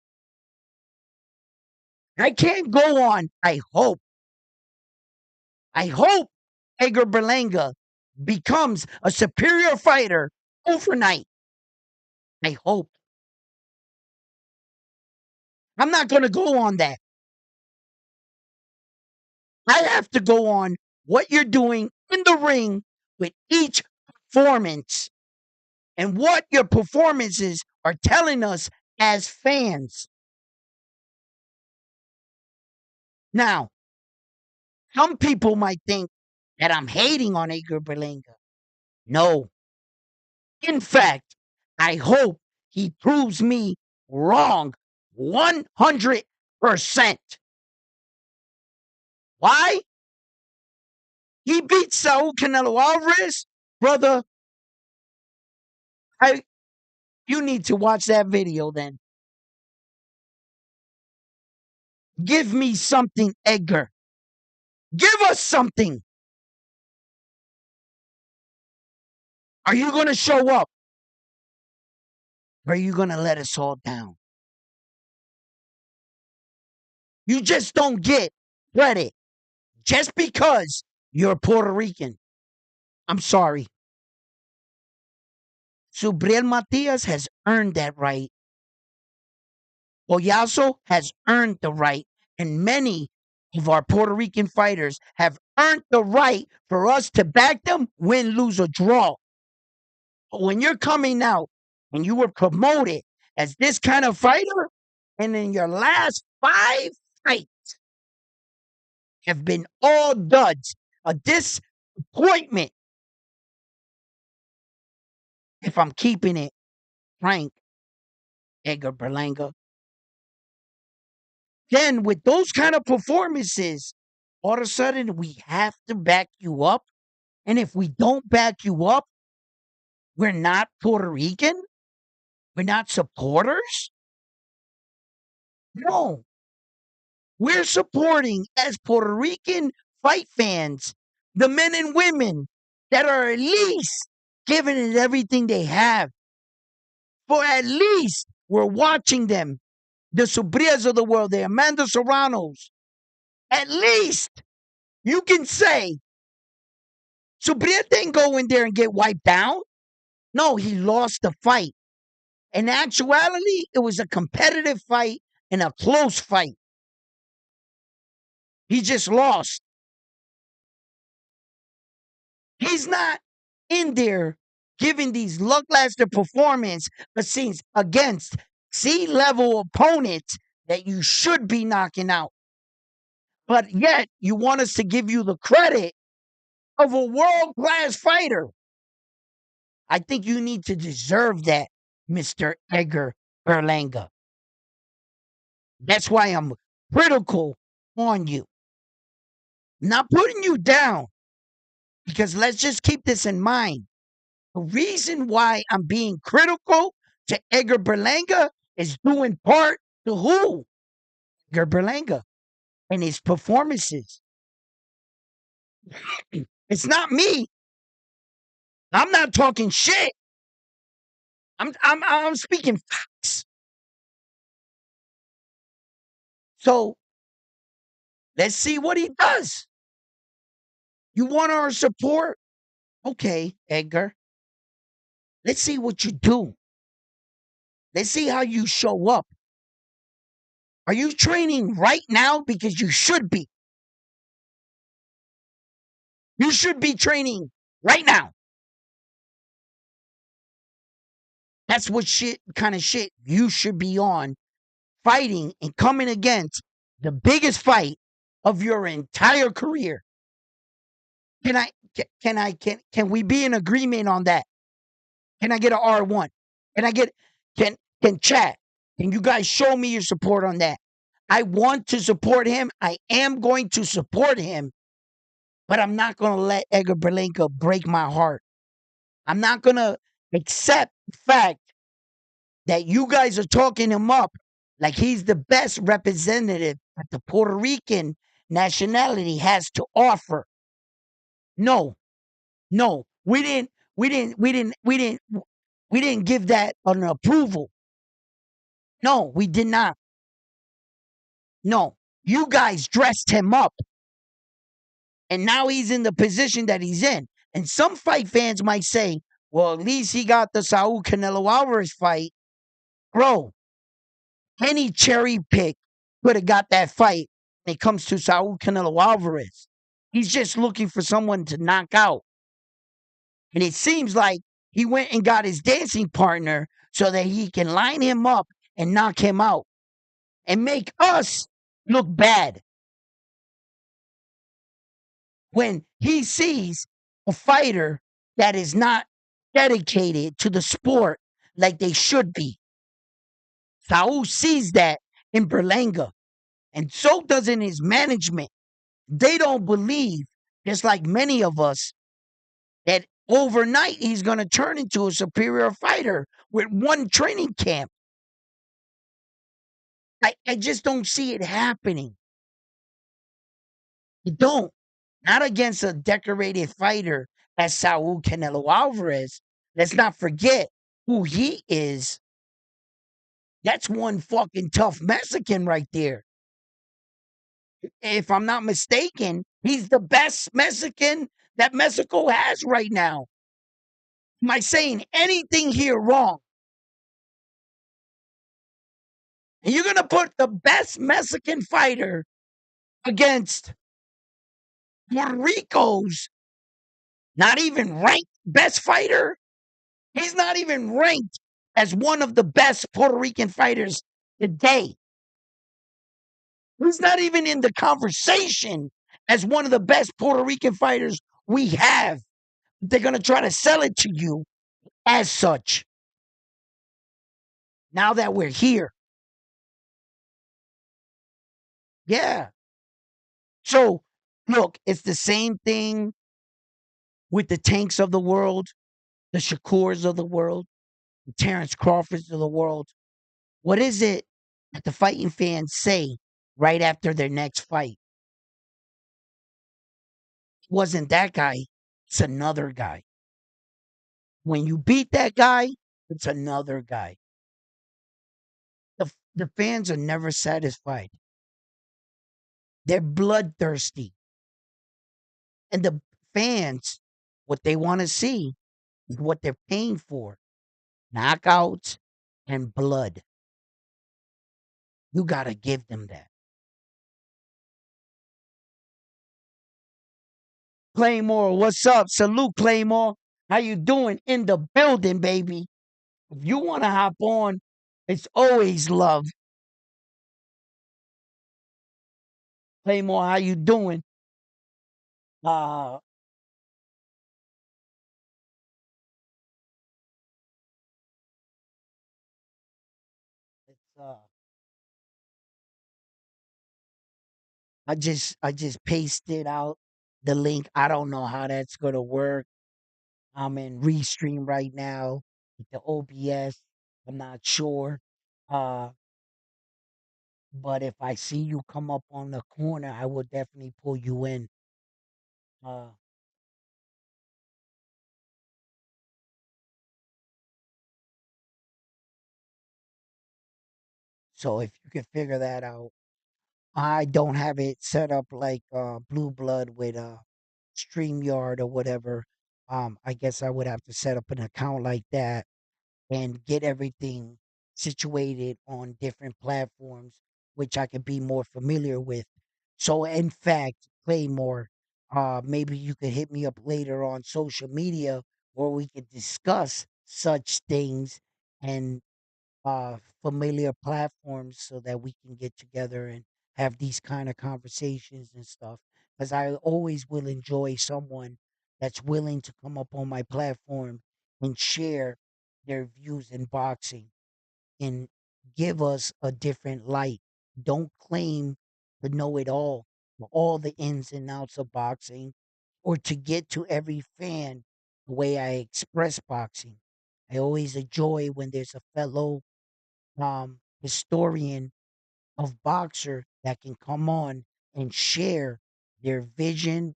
I can't go on. I hope Edgar Berlanga becomes a superior fighter overnight. I hope. I'm not going to go on that. I have to go on what you're doing in the ring with each performance and what your performances are telling us as fans. Now, some people might think that I'm hating on Edgar Berlanga. No. In fact, I hope he proves me wrong 100%. Why? He beat Saul Canelo Alvarez, brother. I You need to watch that video then. Give me something, Edgar. Give us something. Are you going to show up? Or are you going to let us all down? You just don't get credit just because you're Puerto Rican. I'm sorry. Subriel Matias has earned that right. Oyaso has earned the right. And many of our Puerto Rican fighters have earned the right for us to back them, win, lose, or draw. But when you're coming out and you were promoted as this kind of fighter, and in your last 5 fights have been all duds, a disappointment, if I'm keeping it frank, Edgar Berlanga, then with those kind of performances, all of a sudden we have to back you up. And if we don't back you up, we're not Puerto Rican. We're not supporters. No, we're supporting as Puerto Rican fight fans, the men and women that are at least giving it everything they have. For at least we're watching them, the Subrias of the world, the Amanda Serranos. At least you can say Subria didn't go in there and get wiped out. No, he lost the fight. In actuality, it was a competitive fight and a close fight. He just lost. He's not in there giving these lackluster performance against C-level opponents that you should be knocking out. But yet, you want us to give you the credit of a world-class fighter. I think you need to deserve that, Mr. Edgar Berlanga. That's why I'm critical on you. Not putting you down, because let's just keep this in mind. The reason why I'm being critical to Edgar Berlanga is due in part to who? Edgar Berlanga and his performances. It's not me. I'm not talking shit. I'm speaking facts. So let's see what he does. You want our support? Okay, Edgar. Let's see what you do. Let's see how you show up. Are you training right now? Because you should be. You should be training right now. That's what shit kind of shit you should be on, fighting and coming against the biggest fight of your entire career. Can I can we be in agreement on that? Can I get a R1? Can I get can chat? Can you guys show me your support on that? I want to support him. I am going to support him, but I'm not going to let Edgar Berlinka break my heart. I'm not going to accept the fact that you guys are talking him up like he's the best representative that the Puerto Rican nationality has to offer. No, no, we didn't give that an approval. No, we did not. No, you guys dressed him up, and now he's in the position that he's in. And some fight fans might say, well, at least he got the Saul Canelo Alvarez fight. Bro, any cherry pick could have got that fight when it comes to Saul Canelo Alvarez. He's just looking for someone to knock out. And it seems like he went and got his dancing partner so that he can line him up and knock him out and make us look bad when he sees a fighter that is not dedicated to the sport like they should be. Saul sees that in Berlanga, and so doesn't his management. They don't believe, just like many of us, that overnight he's going to turn into a superior fighter with one training camp. I just don't see it happening. You don't. Not against a decorated fighter as Saul Canelo Alvarez. Let's not forget who he is. That's one fucking tough Mexican right there. If I'm not mistaken, he's the best Mexican that Mexico has right now. Am I saying anything here wrong? And you're going to put the best Mexican fighter against Puerto Rico's not even ranked best fighter? He's not even ranked as one of the best Puerto Rican fighters today. He's not even in the conversation as one of the best Puerto Rican fighters we have. They're going to try to sell it to you as such. Now that we're here. Yeah. So, look, it's the same thing with the Tanks of the world, the Shakurs of the world, the Terrence Crawfords of the world. What is it that the fighting fans say right after their next fight? It wasn't that guy, it's another guy. When you beat that guy, it's another guy. The fans are never satisfied. They're bloodthirsty. And the fans, what they want to see is what they're paying for knockouts and blood. You got to give them that. Claymore, what's up? Salute, Claymore. How you doing? In the building, baby. If you want to hop on, it's always love. Claymore, how you doing? Uh, it's I just pasted out the link. I don't know how that's gonna work. I'm in Restream right now with the OBS. I'm not sure. Uh, but if I see you come up on the corner, I will definitely pull you in. Uh, so if you can figure that out, I don't have it set up like Blue Blood with StreamYard or whatever. I guess I would have to set up an account like that and get everything. situated on different platforms, which I could be more familiar with. So, in fact, Claymore, maybe you could hit me up later on social media where we could discuss such things and familiar platforms so that we can get together and have these kind of conversations and stuff. Because I always will enjoy someone that's willing to come up on my platform and share their views in boxing and give us a different light. Don't claim to know it all the ins and outs of boxing, or to get to every fan the way I express boxing. I always enjoy when there's a fellow historian of boxer that can come on and share their vision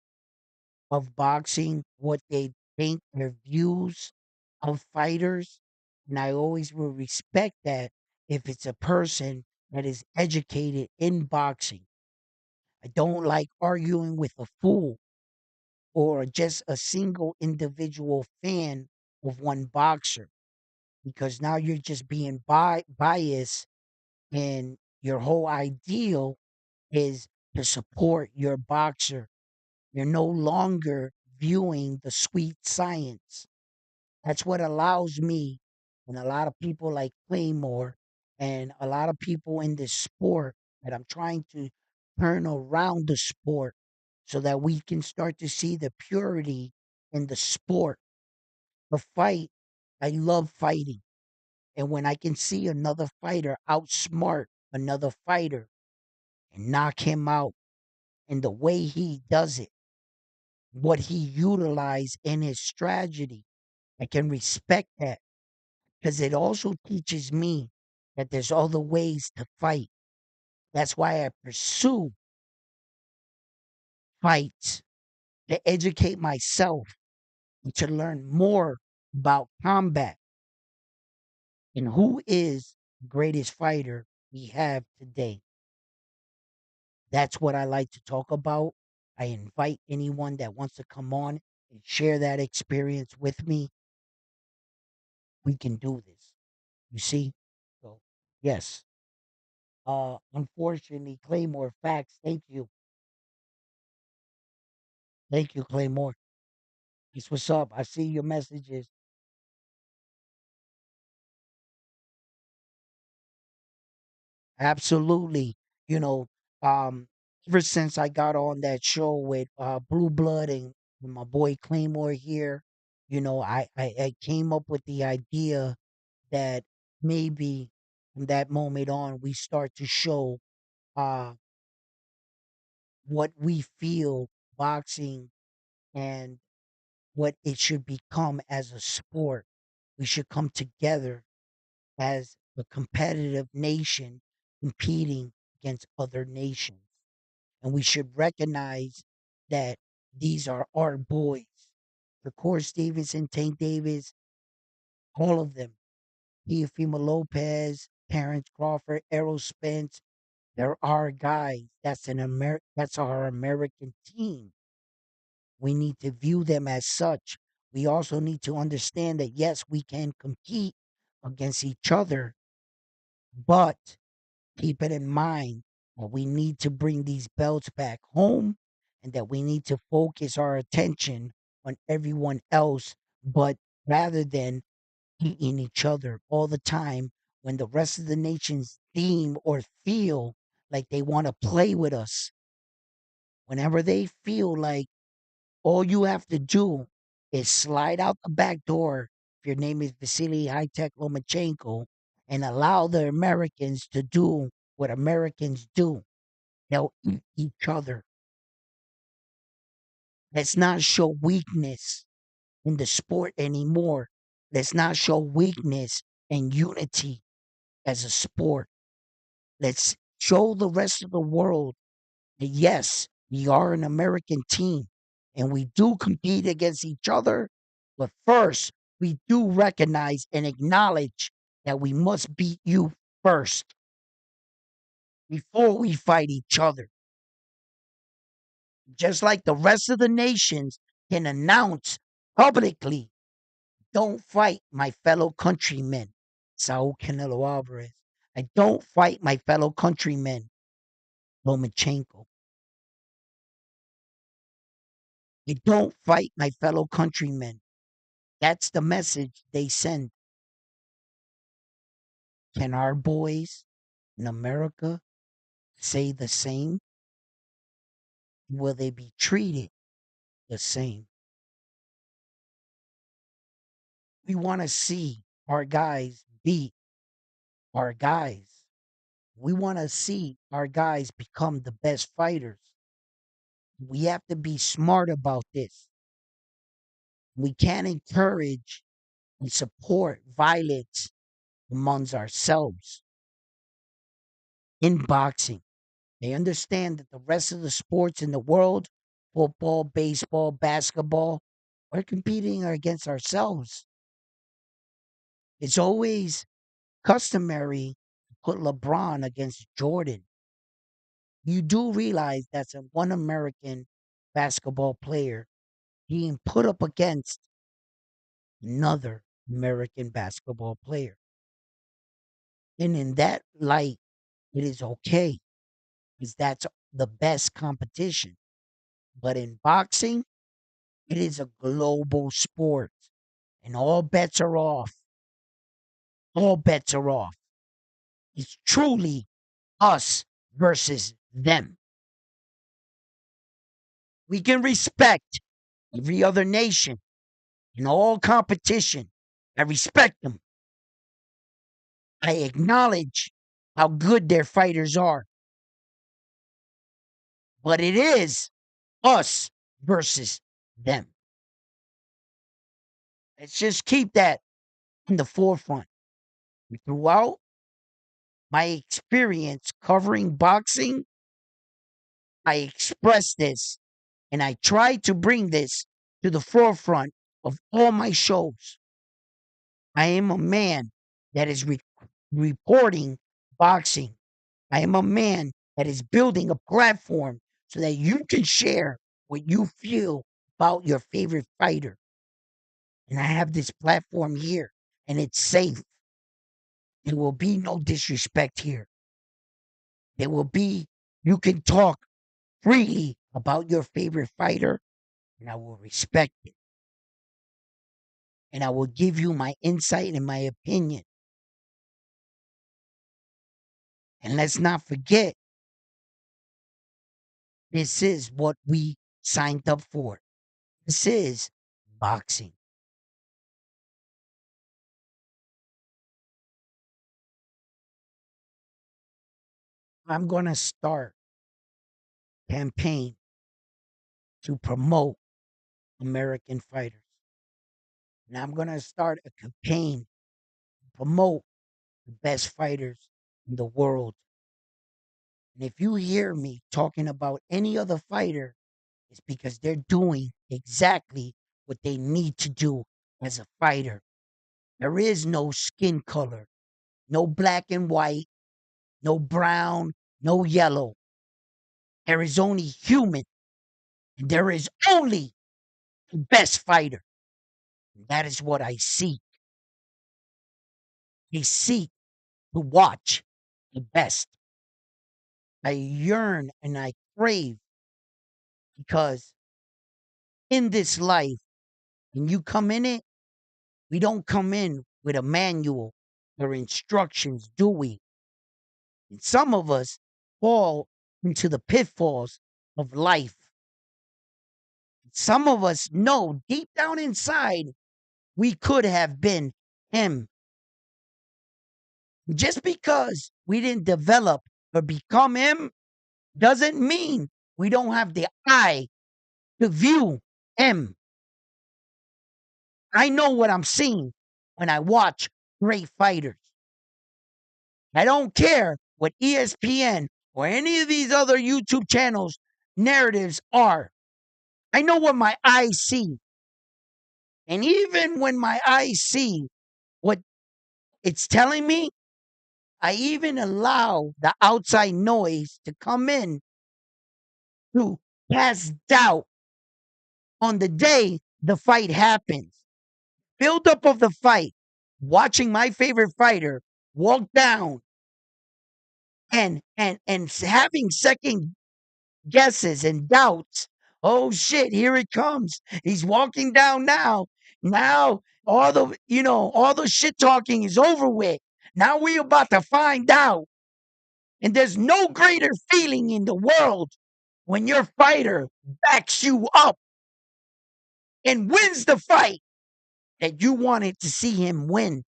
of boxing, what they think, their views of fighters. And I always will respect that if it's a person that is educated in boxing. I don't like arguing with a fool or just a single individual fan of one boxer, because now you're just being biased, and your whole ideal is to support your boxer. You're no longer viewing the sweet science. That's what allows me and a lot of people like Claymore and a lot of people in this sport that I'm trying to turn around the sport so that we can start to see the purity in the sport. The fight, I love fighting. And when I can see another fighter outsmart another fighter and knock him out, and the way he does it, what he utilized in his strategy, I can respect that because it also teaches me that there's other ways to fight. That's why I pursue fights to educate myself and to learn more about combat and who is the greatest fighter we have today. That's what I like to talk about. I invite anyone that wants to come on and share that experience with me. We can do this. You see? So, yes. Unfortunately, Claymore, facts. Thank you. Thank you, Claymore. That's what's up. I see your messages. Absolutely. You know, um, ever since I got on that show with Blue Blood and my boy Claymore here, I came up with the idea that maybe from that moment on we start to show uh what we feel boxing and what it should become as a sport. We should come together as a competitive nation competing against other nations. And we should recognize that these are our boys. Shakur Stevenson, Tank Davis, all of them. Teofimo Lopez, Terrence Crawford, Errol Spence, they're our guys. That's our American team. We need to view them as such. We also need to understand that yes, we can compete against each other, but keep it in mind that we need to bring these belts back home and that we need to focus our attention on everyone else, but rather than beating each other all the time when the rest of the nations deem or feel like they want to play with us. Whenever they feel like all you have to do is slide out the back door, if your name is Vasily High-Tech Lomachenko, and allow the Americans to do what Americans do. They'll eat each other. Let's not show weakness in the sport anymore. Let's not show weakness and unity as a sport. Let's show the rest of the world that yes, we are an American team and we do compete against each other. But first, we do recognize and acknowledge that we must beat you first before we fight each other. Just like the rest of the nations can announce publicly, don't fight my fellow countrymen. Saul Canelo Alvarez. I don't fight my fellow countrymen, Lomachenko. I don't fight my fellow countrymen. That's the message they send. Can our boys in America say the same? Will they be treated the same? We want to see our guys beat our guys. We want to see our guys become the best fighters. We have to be smart about this. We can't encourage and support violence amongst ourselves in boxing. They understand that the rest of the sports in the world, football, baseball, basketball, we're competing against ourselves. It's always customary to put LeBron against Jordan. You do realize that's a one American basketball player being put up against another American basketball player. And in that light, it is okay because that's the best competition. But in boxing, it is a global sport and all bets are off. All bets are off. It's truly us versus them. We can respect every other nation in all competition. I respect them. I acknowledge how good their fighters are. But it is us versus them. Let's just keep that in the forefront. Throughout my experience covering boxing, I express this and I try to bring this to the forefront of all my shows. I am a man that is reporting boxing. I am a man that is building a platform so that you can share what you feel about your favorite fighter. And I have this platform here, and it's safe. There will be no disrespect here. There will be, you can talk freely about your favorite fighter, and I will respect it. And I will give you my insight and my opinion. And let's not forget, this is what we signed up for. This is boxing. I'm going to start a campaign to promote American fighters. And I'm going to start a campaign to promote the best fighters in the world. And if you hear me talking about any other fighter, it's because they're doing exactly what they need to do as a fighter. There is no skin color, no black and white, no brown, no yellow. There is only human, and there is only the best fighter. And that is what I seek. I seek to watch the best. I yearn and I crave because in this life, when you come in it, we don't come in with a manual or instructions, do we? And some of us fall into the pitfalls of life. Some of us know deep down inside we could have been him. Just because we didn't develop or become him doesn't mean we don't have the eye to view him. I know what I'm seeing when I watch great fighters. I don't care what ESPN or any of these other YouTube channels narratives are. I know what my eyes see. And even when my eyes see what it's telling me, I even allow the outside noise to come in to cast doubt on the day the fight happens. Build up of the fight. watching my favorite fighter walk down and having second guesses and doubts. Oh shit, here it comes. He's walking down now. Now all the shit talking is over with. Now we about to find out. And there's no greater feeling in the world when your fighter backs you up and wins the fight that you wanted to see him win.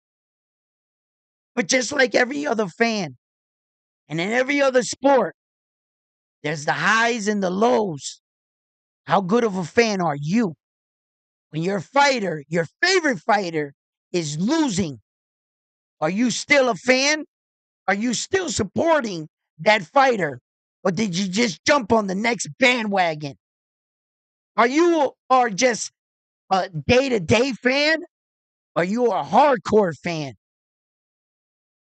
But just like every other fan and in every other sport, there's the highs and the lows. How good of a fan are you? When your fighter, your favorite fighter, is losing, are you still a fan? Are you still supporting that fighter? Or did you just jump on the next bandwagon? Are you are just a day-to-day fan? Are you a hardcore fan?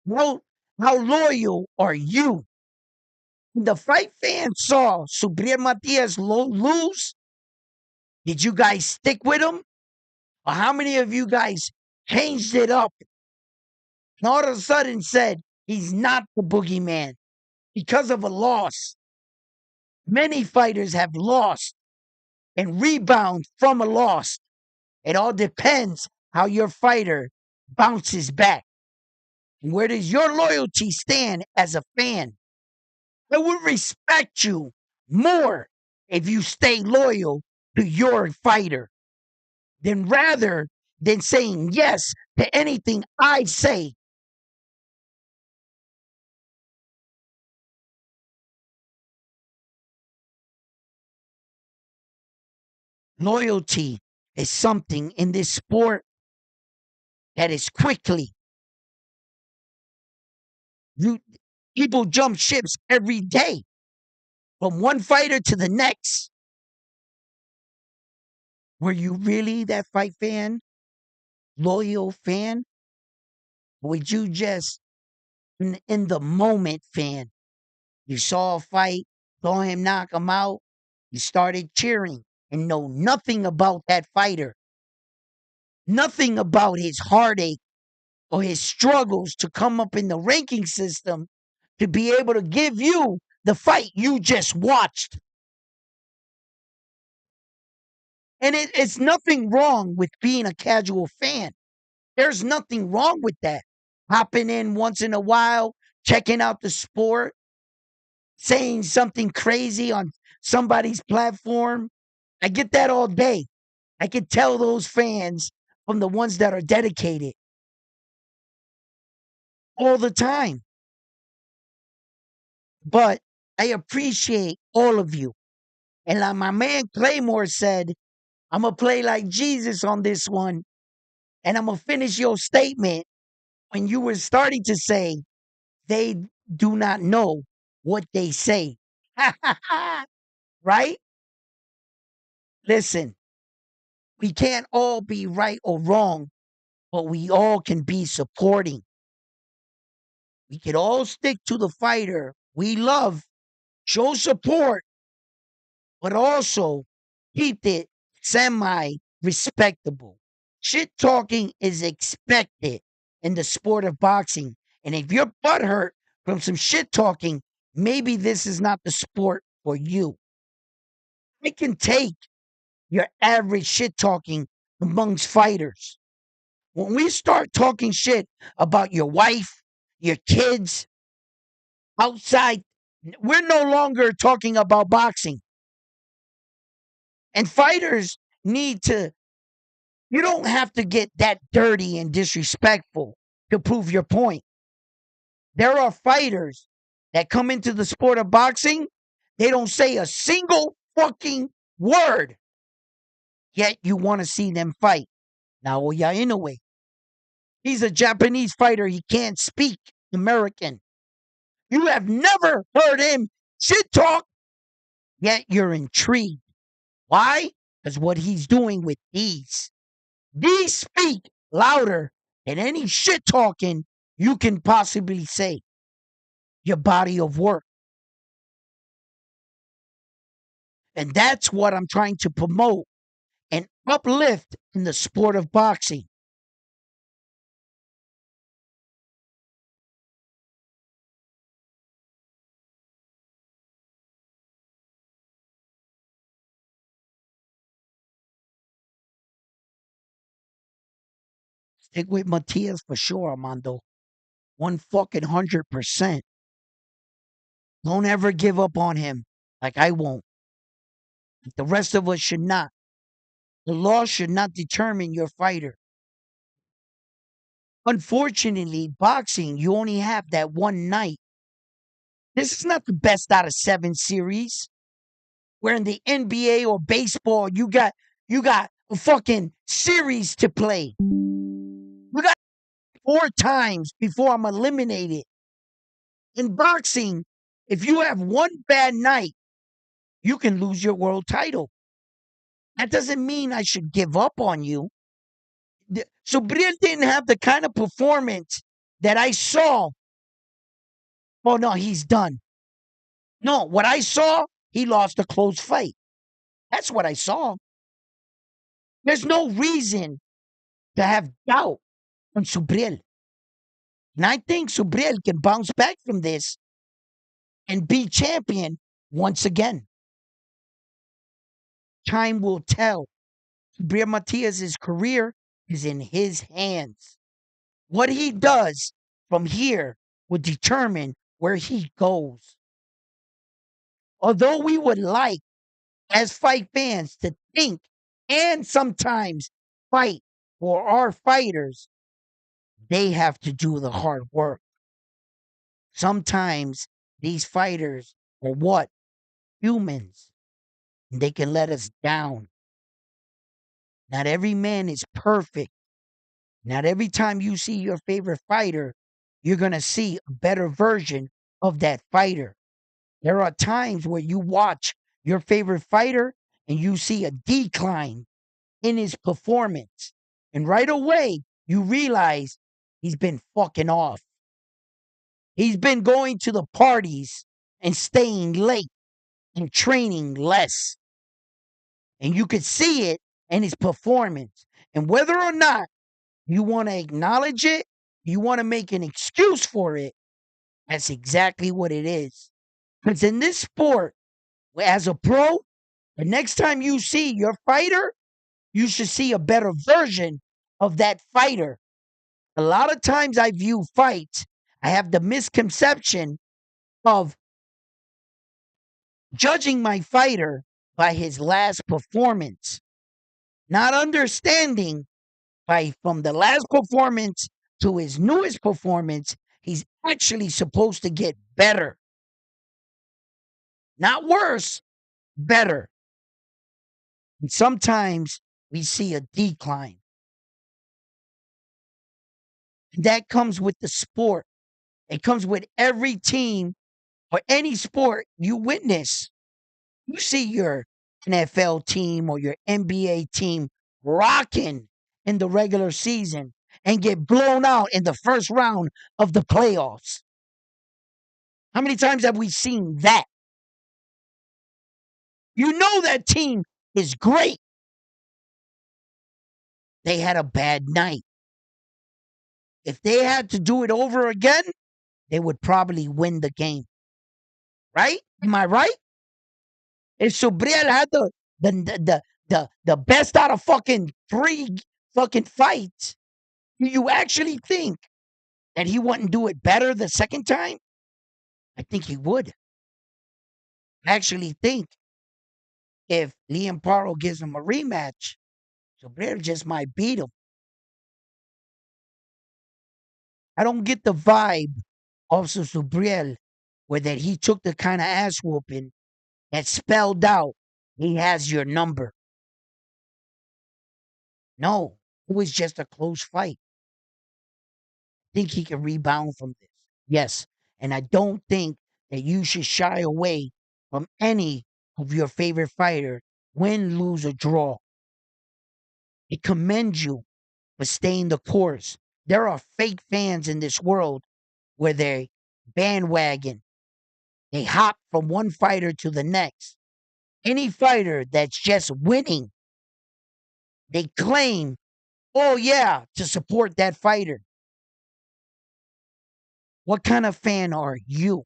How, how loyal are you? The fight fans saw Subriel Matias lose. Did you guys stick with him? Or how many of you guys changed it up and all of a sudden said he's not the boogeyman because of a loss? Many fighters have lost and rebound from a loss. It all depends how your fighter bounces back. Where does your loyalty stand as a fan? I would respect you more if you stay loyal to your fighter than rather than saying yes to anything I say. Loyalty is something in this sport that is quickly. You people jump ships every day from one fighter to the next. Were you really that fight fan, loyal fan? Or would you just in the moment fan? You saw a fight, saw him knock him out, you started cheering and know nothing about that fighter, nothing about his heartache or his struggles to come up in the ranking system to be able to give you the fight you just watched. And it's nothing wrong with being a casual fan. There's nothing wrong with that. Hopping in once in a while, checking out the sport, saying something crazy on somebody's platform. I get that all day. I can tell those fans from the ones that are dedicated all the time. But I appreciate all of you. And like my man Claymore said, I'm going to play like Jesus on this one. And I'm going to finish your statement when you were starting to say, they do not know what they say. Right? Listen, we can't all be right or wrong, but we all can be supporting. We can all stick to the fighter we love, show support, but also keep it semi respectable. Shit talking is expected in the sport of boxing. And if you're butthurt from some shit talking, maybe this is not the sport for you. I can take your average shit talking amongst fighters. When we start talking shit about your wife, your kids, outside, we're no longer talking about boxing. And fighters need to, you don't have to get that dirty and disrespectful to prove your point. There are fighters that come into the sport of boxing, they don't say a single fucking word, yet you want to see them fight. Naoya Inoue, he's a Japanese fighter, he can't speak American. You have never heard him shit talk, yet you're intrigued. Why? Because what he's doing with these speak louder than any shit talking you can possibly say. Your body of work. And that's what I'm trying to promote and uplift in the sport of boxing. Stick with Matias for sure, Armando. 100%. Don't ever give up on him like I won't. The rest of us should not. The law should not determine your fighter. Unfortunately, boxing, you only have that one night. This is not the best out of seven series. Where in the NBA or baseball, you got a fucking series to play. You got four times before I'm eliminated. In boxing, if you have one bad night, you can lose your world title. That doesn't mean I should give up on you. So Briel didn't have the kind of performance that I saw. Oh no, he's done. No, what I saw, he lost a close fight. That's what I saw. There's no reason to have doubt on Subriel. And I think Subriel can bounce back from this and be champion once again. Time will tell. Subriel Matias's career is in his hands. What he does from here will determine where he goes. Although we would like, as fight fans, to think and sometimes fight for our fighters, they have to do the hard work. Sometimes these fighters are what? Humans. And they can let us down. Not every man is perfect. Not every time you see your favorite fighter, you're going to see a better version of that fighter. There are times where you watch your favorite fighter and you see a decline in his performance. And right away, you realize he's been fucking off. He's been going to the parties and staying late and training less. And you could see it in his performance. And whether or not you want to acknowledge it, you want to make an excuse for it, that's exactly what it is. Because in this sport, as a pro, the next time you see your fighter, you should see a better version of that fighter. A lot of times I view fights, I have the misconception of judging my fighter by his last performance, not understanding by from the last performance to his newest performance, he's actually supposed to get better. Not worse, better. And sometimes we see a decline. And that comes with the sport. It comes with every team or any sport you witness. You see your NFL team or your NBA team rocking in the regular season and get blown out in the first round of the playoffs. How many times have we seen that? You know that team is great. They had a bad night. If they had to do it over again, they would probably win the game. Right? Am I right? If Subriel had the best out of fucking three fucking fights, do you actually think that he wouldn't do it better the second time? I think he would. I actually think if Liam Paro gives him a rematch, Subriel just might beat him. I don't get the vibe of Subriel where that he took the kind of ass whooping that spelled out he has your number. No, it was just a close fight. Think he can rebound from this? Yes. And I don't think that you should shy away from any of your favorite fighter, win, lose, or draw. I commend you for staying the course. There are fake fans in this world where they bandwagon. They hop from one fighter to the next. Any fighter that's just winning, they claim, oh yeah, to support that fighter. What kind of fan are you?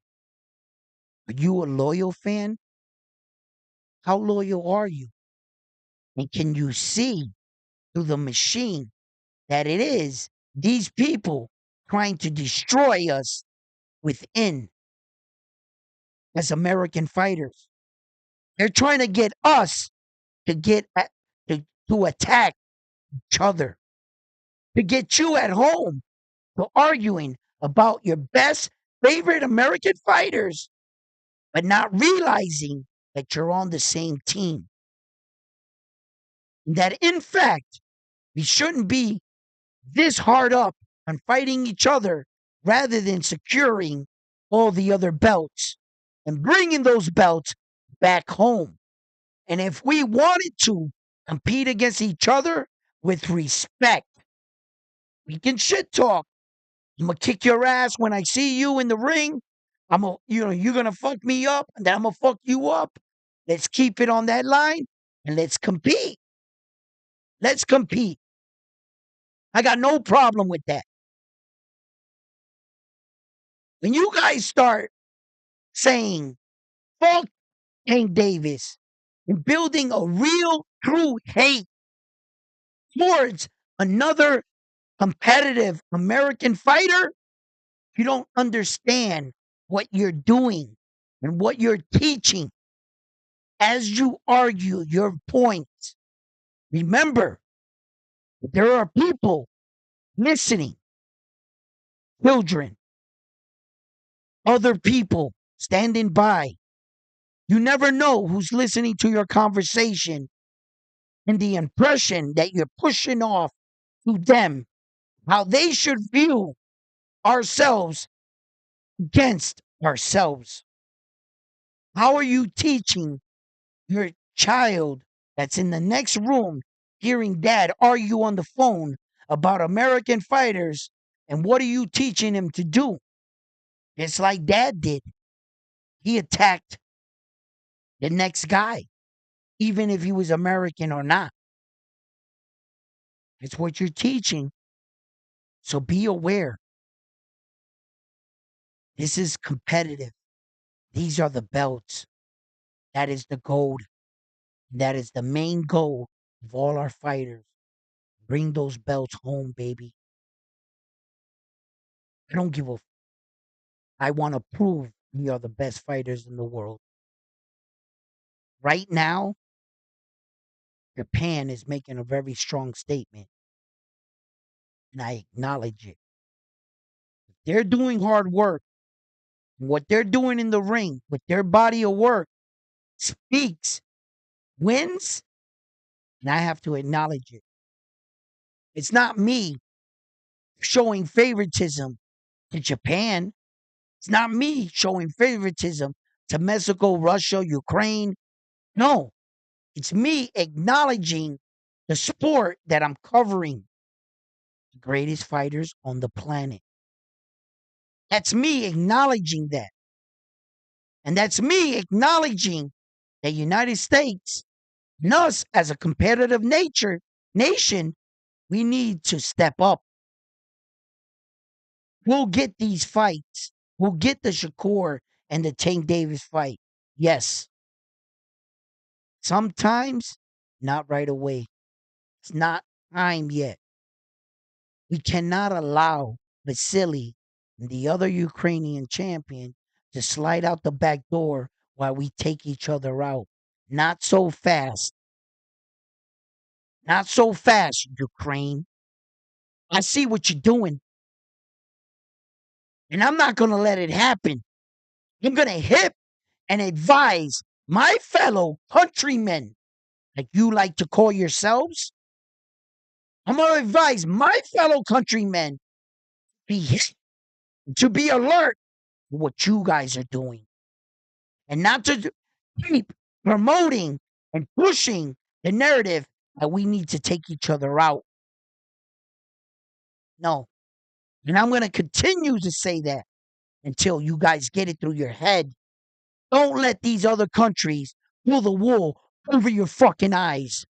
Are you a loyal fan? How loyal are you? And can you see through the machine that it is These people trying to destroy us within as American fighters. They're trying to get us to to attack each other, to get you at home to arguing about your best favorite American fighters, but not realizing that you're on the same team. And that in fact, we shouldn't be this hard up on fighting each other rather than securing all the other belts and bringing those belts back home. And if we wanted to compete against each other with respect, we can shit talk. I'm gonna kick your ass when I see you in the ring. You're gonna fuck me up, and then I'm gonna fuck you up. Let's keep it on that line and let's compete. Let's compete. I got no problem with that. When you guys start saying fuck Tank Davis and building a real true hate towards another competitive American fighter, you don't understand what you're doing and what you're teaching as you argue your points. Remember, there are people listening, children, other people standing by. You never know who's listening to your conversation and the impression that you're pushing off to them, how they should view ourselves against ourselves. How are you teaching your child that's in the next room hearing dad argue on the phone about American fighters? And what are you teaching him to do? It's like dad did. He attacked the next guy, even if he was American or not. It's what you're teaching. So be aware. This is competitive. These are the belts. That is the gold. That is the main goal of all our fighters. Bring those belts home, baby. I don't give a. I want to prove we are the best fighters in the world. Right now, Japan is making a very strong statement, and I acknowledge it. They're doing hard work. What they're doing in the ring with their body of work speaks, wins, and I have to acknowledge it. It's not me showing favoritism to Japan. It's not me showing favoritism to Mexico, Russia, Ukraine. No, it's me acknowledging the sport that I'm covering, the greatest fighters on the planet. That's me acknowledging that. And that's me acknowledging the United States and us as a competitive nation, we need to step up. We'll get these fights. We'll get the Shakur and the Tank Davis fight. Yes. Sometimes, not right away. It's not time yet. We cannot allow Vasily and the other Ukrainian champion to slide out the back door while we take each other out. Not so fast. Not so fast, Ukraine. I see what you're doing, and I'm not going to let it happen. I'm going to hip and advise my fellow countrymen, like you like to call yourselves. I'm going to advise my fellow countrymen be, to be alert to what you guys are doing and not to keep promoting and pushing the narrative that we need to take each other out. No. And I'm going to continue to say that until you guys get it through your head. Don't let these other countries pull the wool over your fucking eyes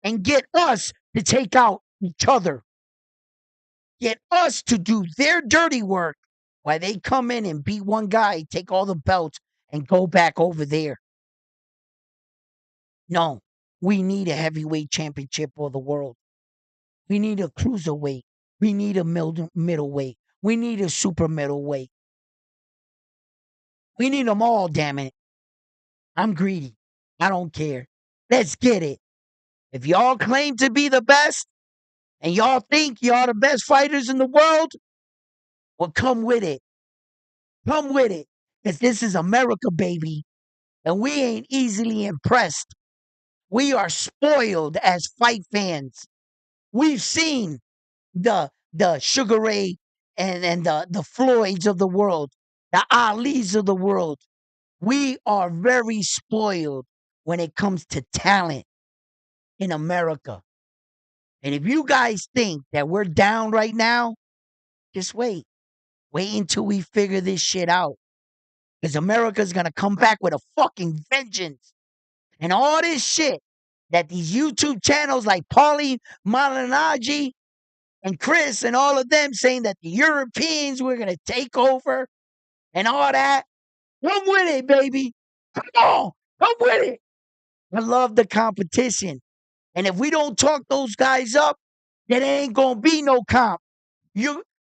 and get us to take out each other. Get us to do their dirty work while they come in and beat one guy, take all the belts, and go back over there. No, we need a heavyweight championship of the world. We need a cruiserweight. We need a middleweight. We need a super middleweight. We need them all, damn it. I'm greedy. I don't care. Let's get it. If y'all claim to be the best and y'all think y'all the best fighters in the world, well, come with it. Come with it. Because this is America, baby. And we ain't easily impressed. We are spoiled as fight fans. We've seen the Sugar Ray and the Floyds of the world, the Alis of the world. We are very spoiled when it comes to talent in America. And if you guys think that we're down right now, just wait. Wait until we figure this shit out. Because America's gonna come back with a fucking vengeance. And all this shit that these YouTube channels like Paulie Malignaggi and Chris and all of them saying that the Europeans were gonna take over and all that. Come with it, baby. Come on. Come with it. I love the competition. And if we don't talk those guys up, then there ain't gonna be no comp.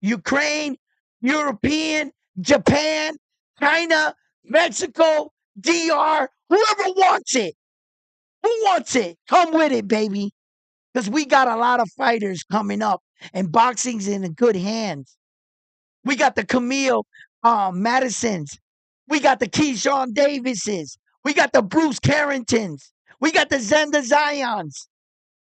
Ukraine, European, Japan, China, Mexico, DR, whoever wants it. Who wants it? Come with it, baby. Because we got a lot of fighters coming up, and boxing's in good hands. We got the Camille Madisons. We got the Keyshawn Davises. We got the Bruce Carringtons. We got the Zenda Zions.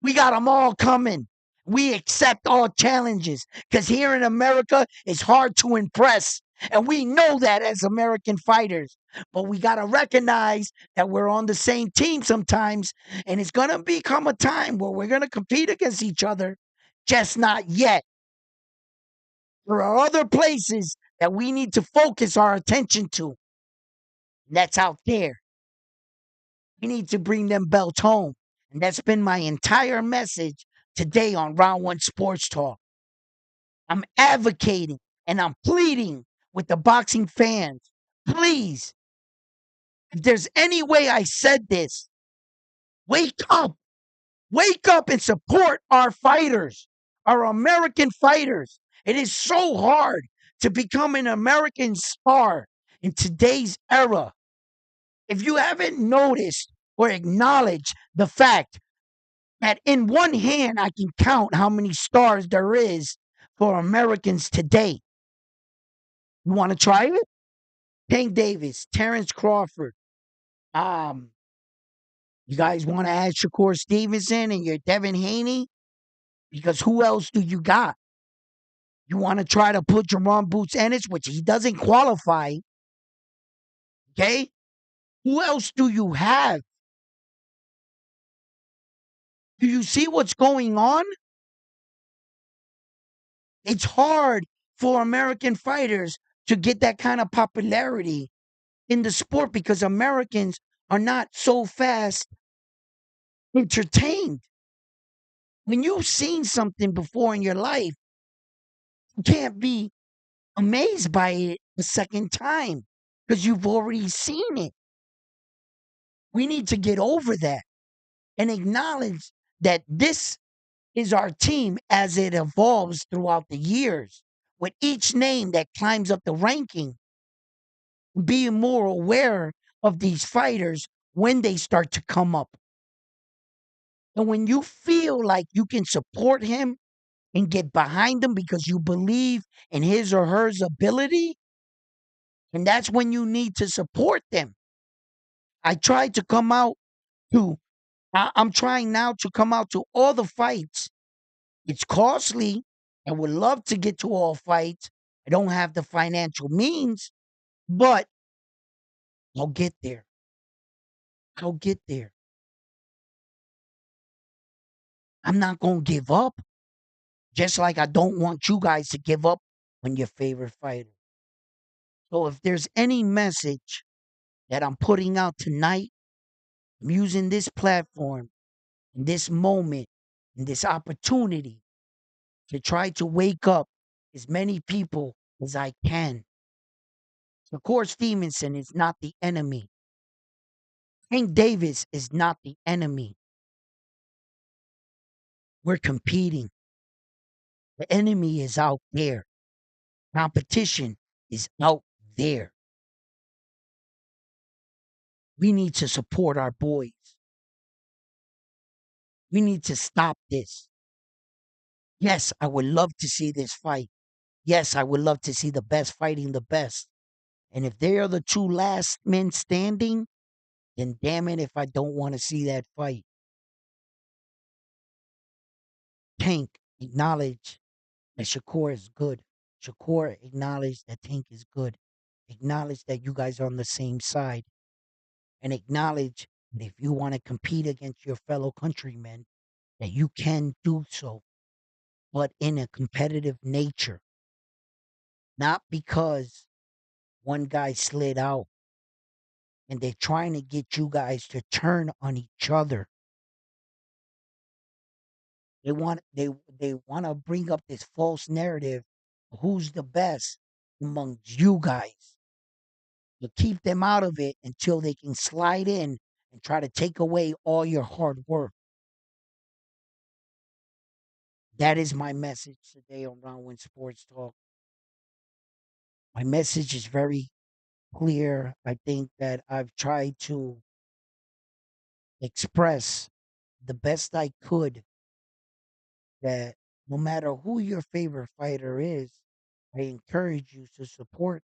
We got them all coming. We accept all challenges because here in America, it's hard to impress. And we know that as American fighters. But we got to recognize that we're on the same team sometimes. And it's going to become a time where we're going to compete against each other. Just not yet. There are other places that we need to focus our attention to. And that's out there. We need to bring them belts home. And that's been my entire message today on Round One Sports Talk. I'm advocating and I'm pleading with the boxing fans. Please, if there's any way I said this, wake up. Wake up and support our fighters, our American fighters. It is so hard to become an American star in today's era. If you haven't noticed or acknowledged the fact that in one hand I can count how many stars there is for Americans today. You want to try it? Tank Davis, Terrence Crawford. Um, you guys want to add Shakur Stevenson and your Devin Haney? Because who else do you got? You want to try to put Jerome Boots Ennis, which he doesn't qualify. Okay? Who else do you have? Do you see what's going on? It's hard for American fighters to get that kind of popularity in the sport because Americans are not so fast entertained. When you've seen something before in your life, you can't be amazed by it a second time because you've already seen it. We need to get over that and acknowledge that this is our team as it evolves throughout the years with each name that climbs up the ranking, being more aware of these fighters when they start to come up. And when you feel like you can support him and get behind him because you believe in his or her ability, and that's when you need to support them. I tried to come out to, I'm trying now to come out to all the fights. It's costly. I would love to get to all fights. I don't have the financial means, but I'll get there. I'll get there. I'm not going to give up. Just like I don't want you guys to give up on your favorite fighter. So if there's any message that I'm putting out tonight, I'm using this platform, in this moment, in this opportunity to try to wake up as many people as I can. Shakur Stevenson is not the enemy. Hank Davis is not the enemy. We're competing. The enemy is out there. Competition is out there. We need to support our boys. We need to stop this. Yes, I would love to see this fight. Yes, I would love to see the best fighting the best. And if they are the two last men standing, then damn it if I don't want to see that fight. Tank, acknowledge that Shakur is good. Shakur, acknowledge that Tank is good. Acknowledge that you guys are on the same side. And acknowledge that if you want to compete against your fellow countrymen, that you can do so, but in a competitive nature. Not because one guy slid out and they're trying to get you guys to turn on each other. They want to bring up this false narrative of who's the best amongst you guys. But keep them out of it until they can slide in and try to take away all your hard work. That is my message today on Round One Sports Talk. My message is very clear. I think that I've tried to express the best I could that no matter who your favorite fighter is, I encourage you to support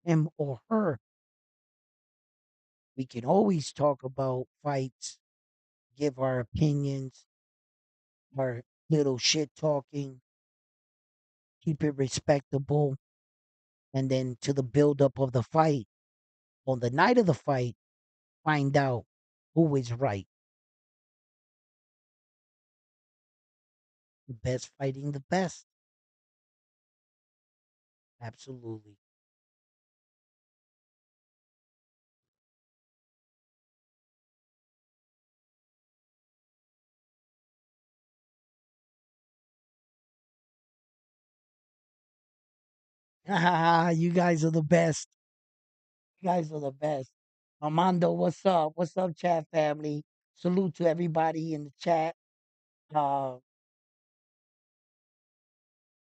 him or her. We can always talk about fights, give our opinions, our little shit talking, keep it respectable, and then to the build up of the fight, on the night of the fight, find out who is right. The best fighting the best. Absolutely. You guys are the best. You guys are the best. Armando, what's up? What's up, chat family? Salute to everybody in the chat. Uh,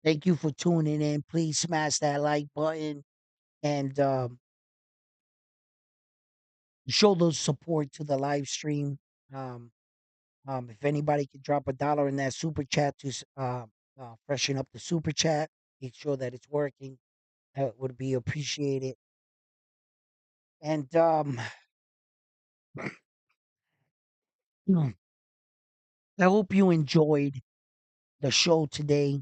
Thank you for tuning in. Please smash that like button and show those support to the live stream. Um, if anybody could drop $1 in that super chat to freshen up the super chat, make sure that it's working. That would be appreciated. And I hope you enjoyed the show today.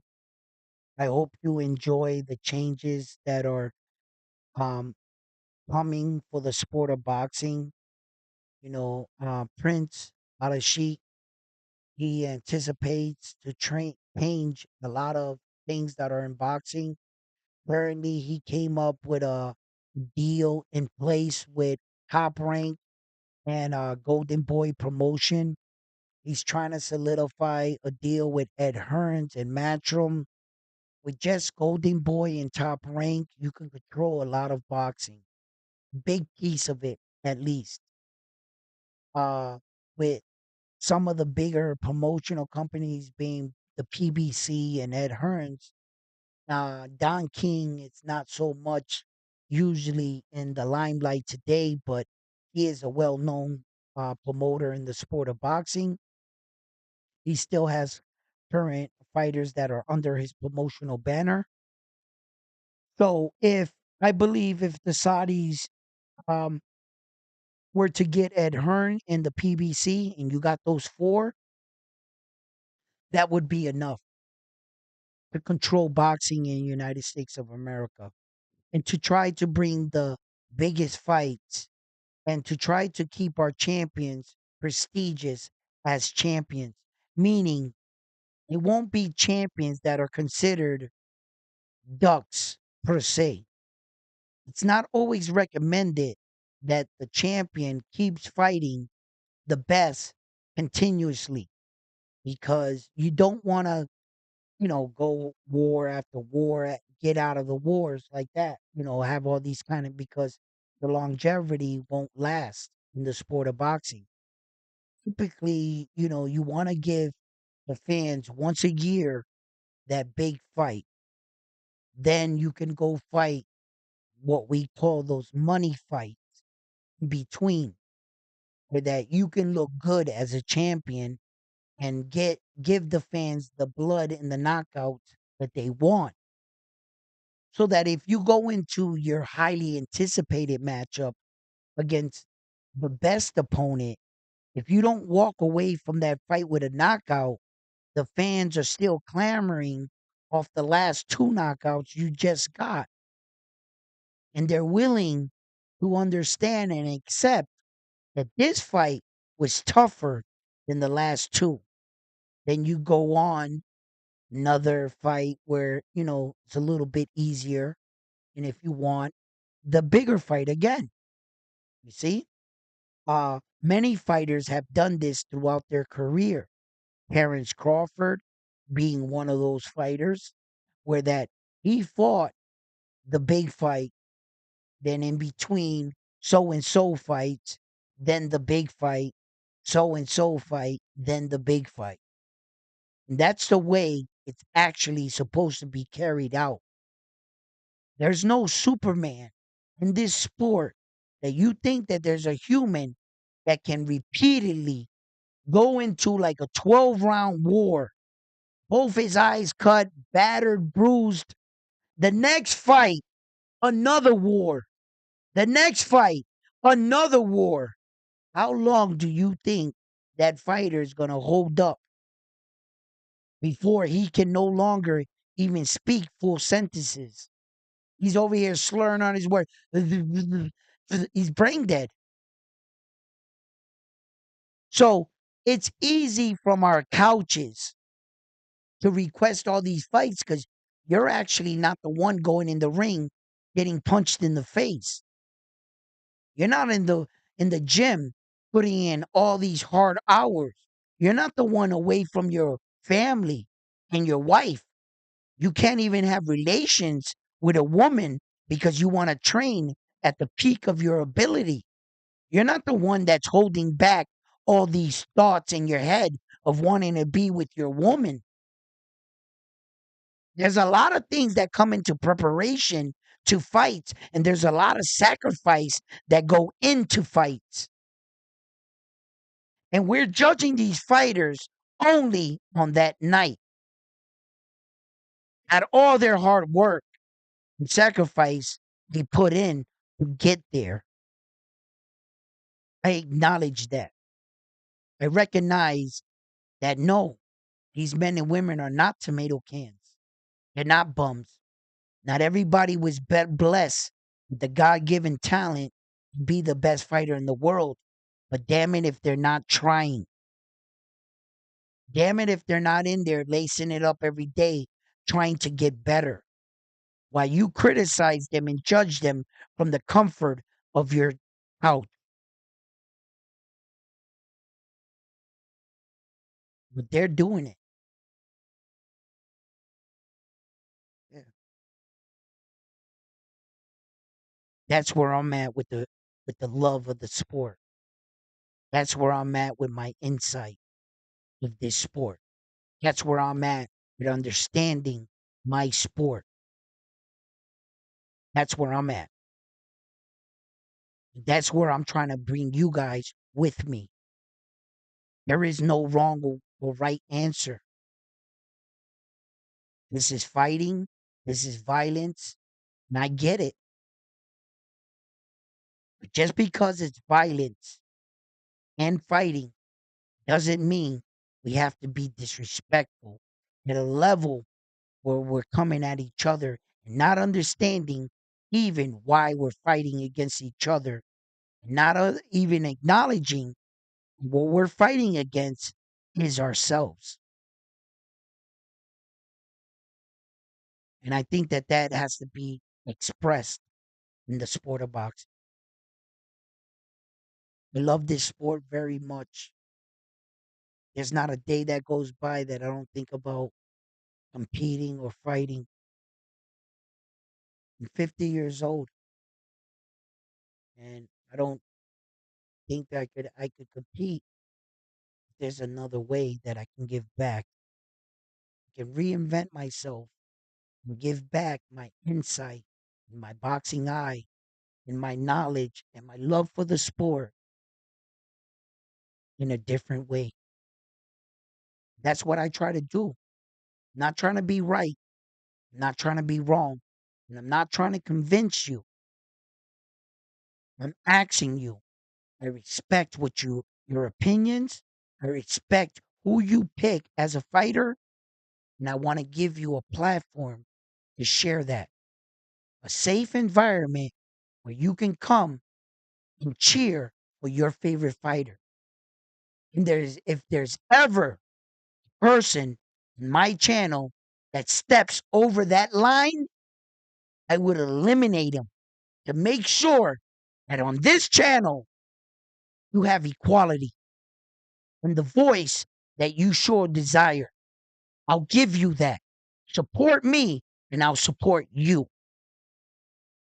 I hope you enjoy the changes that are um, coming for the sport of boxing. Prince Alashik, he anticipates to change a lot of things that are in boxing. Apparently, he came up with a deal in place with Top Rank and Golden Boy Promotion. He's trying to solidify a deal with Ed Hearns and Matchroom. With just Golden Boy and Top Rank, you can control a lot of boxing. Big piece of it, at least. With some of the bigger promotional companies being the PBC and Ed Hearns, Don King, it's not so much usually in the limelight today, but he is a well known promoter in the sport of boxing. He still has current fighters that are under his promotional banner. So if I believe if the Saudis um, were to get Ed Hearn in the PBC and you got those four, that would be enough to control boxing in the United States of America and to try to bring the biggest fights and to try to keep our champions prestigious as champions, meaning it won't be champions that are considered ducks per se. It's not always recommended that the champion keeps fighting the best continuously because you don't want to, go war after war, get out of the wars like that, have all these kind of because the longevity won't last in the sport of boxing. Typically, you want to give the fans once a year that big fight, then you can go fight what we call those money fights in between, where that you can look good as a champion and give the fans the blood and the knockouts that they want. So that if you go into your highly anticipated matchup against the best opponent, if you don't walk away from that fight with a knockout, the fans are still clamoring off the last two knockouts you just got. And they're willing to understand and accept that this fight was tougher than the last two. Then you go on another fight where, it's a little bit easier. And if you want the bigger fight again, you see? Many fighters have done this throughout their career. Terrence Crawford being one of those fighters where that he fought the big fight, then in between so and so fights, then the big fight, so and so fight, then the big fight. And that's the way it's actually supposed to be carried out. There's no Superman in this sport that you think that there's a human that can repeatedly go into like a 12-round war, both his eyes cut, battered, bruised. The next fight, another war. The next fight, another war. How long do you think that fighter is going to hold up before he can no longer even speak full sentences? He's over here slurring on his words. He's brain dead. So it's easy from our couches to request all these fights because you're actually not the one going in the ring getting punched in the face. You're not in the gym putting in all these hard hours. You're not the one away from your family and your wife. You can't even have relations with a woman because you want to train at the peak of your ability. You're not the one that's holding back all these thoughts in your head of wanting to be with your woman. There's a lot of things that come into preparation to fights, and there's a lot of sacrifice that go into fights. And we're judging these fighters only on that night, at all their hard work and sacrifice they put in to get there. I acknowledge that. I recognize that no, these men and women are not tomato cans. They're not bums. Not everybody was blessed with the God given talent to be the best fighter in the world. But damn it if they're not trying. Damn it if they're not in there lacing it up every day, trying to get better. While you criticize them and judge them from the comfort of your house. But they're doing it. Yeah. That's where I'm at with the love of the sport. That's where I'm at with my insight of this sport. That's where I'm at with understanding my sport. That's where I'm at. That's where I'm trying to bring you guys with me. There is no wrong or right answer. This is fighting. This is violence. And I get it. But just because it's violence and fighting doesn't mean we have to be disrespectful at a level where we're coming at each other and not understanding even why we're fighting against each other, not even acknowledging what we're fighting against is ourselves. And I think that that has to be expressed in the sport of boxing. I love this sport very much. There's not a day that goes by that I don't think about competing or fighting. I'm 50 years old and I don't think that I could compete if there's another way that I can give back can reinvent myself and give back my insight, and my boxing eye, and my knowledge, and my love for the sport in a different way. That's what I try to do. Not trying to be right, not trying to be wrong, and I'm not trying to convince you. I'm asking you. I respect your opinions. I respect who you pick as a fighter, and I want to give you a platform to share that. A safe environment where you can come and cheer for your favorite fighter. And if there's ever a person in my channel that steps over that line, I would eliminate him to make sure that on this channel you have equality and the voice that you sure desire. I'll give you that. Support me and I'll support you.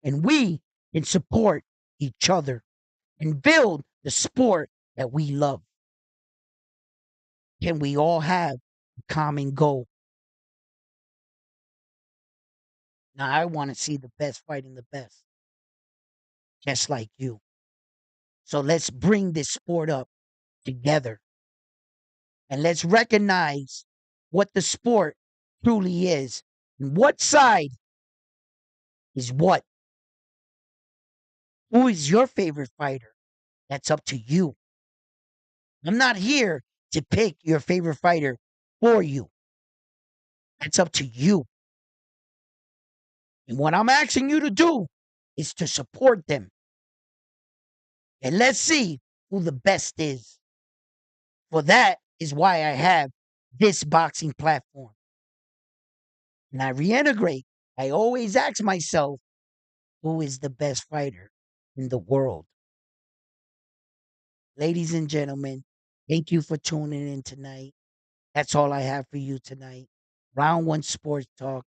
And we can support each other and build the sport that we love. Can we all have a common goal? Now, I want to see the best fighting the best, just like you. So let's bring this sport up together and let's recognize what the sport truly is and what side is what. Who is your favorite fighter? That's up to you. I'm not here to pick your favorite fighter for you. That's up to you. And what I'm asking you to do is to support them. And let's see who the best is. For that is why I have this boxing platform. And I reintegrate. I always ask myself, who is the best fighter in the world? Ladies and gentlemen, thank you for tuning in tonight. That's all I have for you tonight. Round One Sports Talk.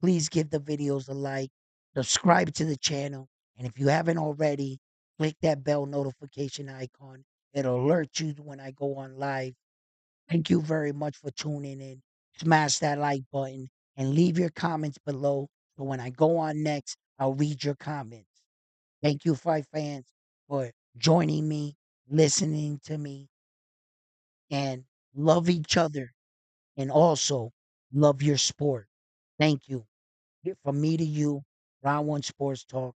Please give the videos a like, subscribe to the channel, and if you haven't already, click that bell notification icon. It'll alert you when I go on live. Thank you very much for tuning in. Smash that like button and leave your comments below so when I go on next, I'll read your comments. Thank you, fight fans, for joining me, listening to me, and love each other and also love your sport. Thank you. From me to you, Round One Sports Talk.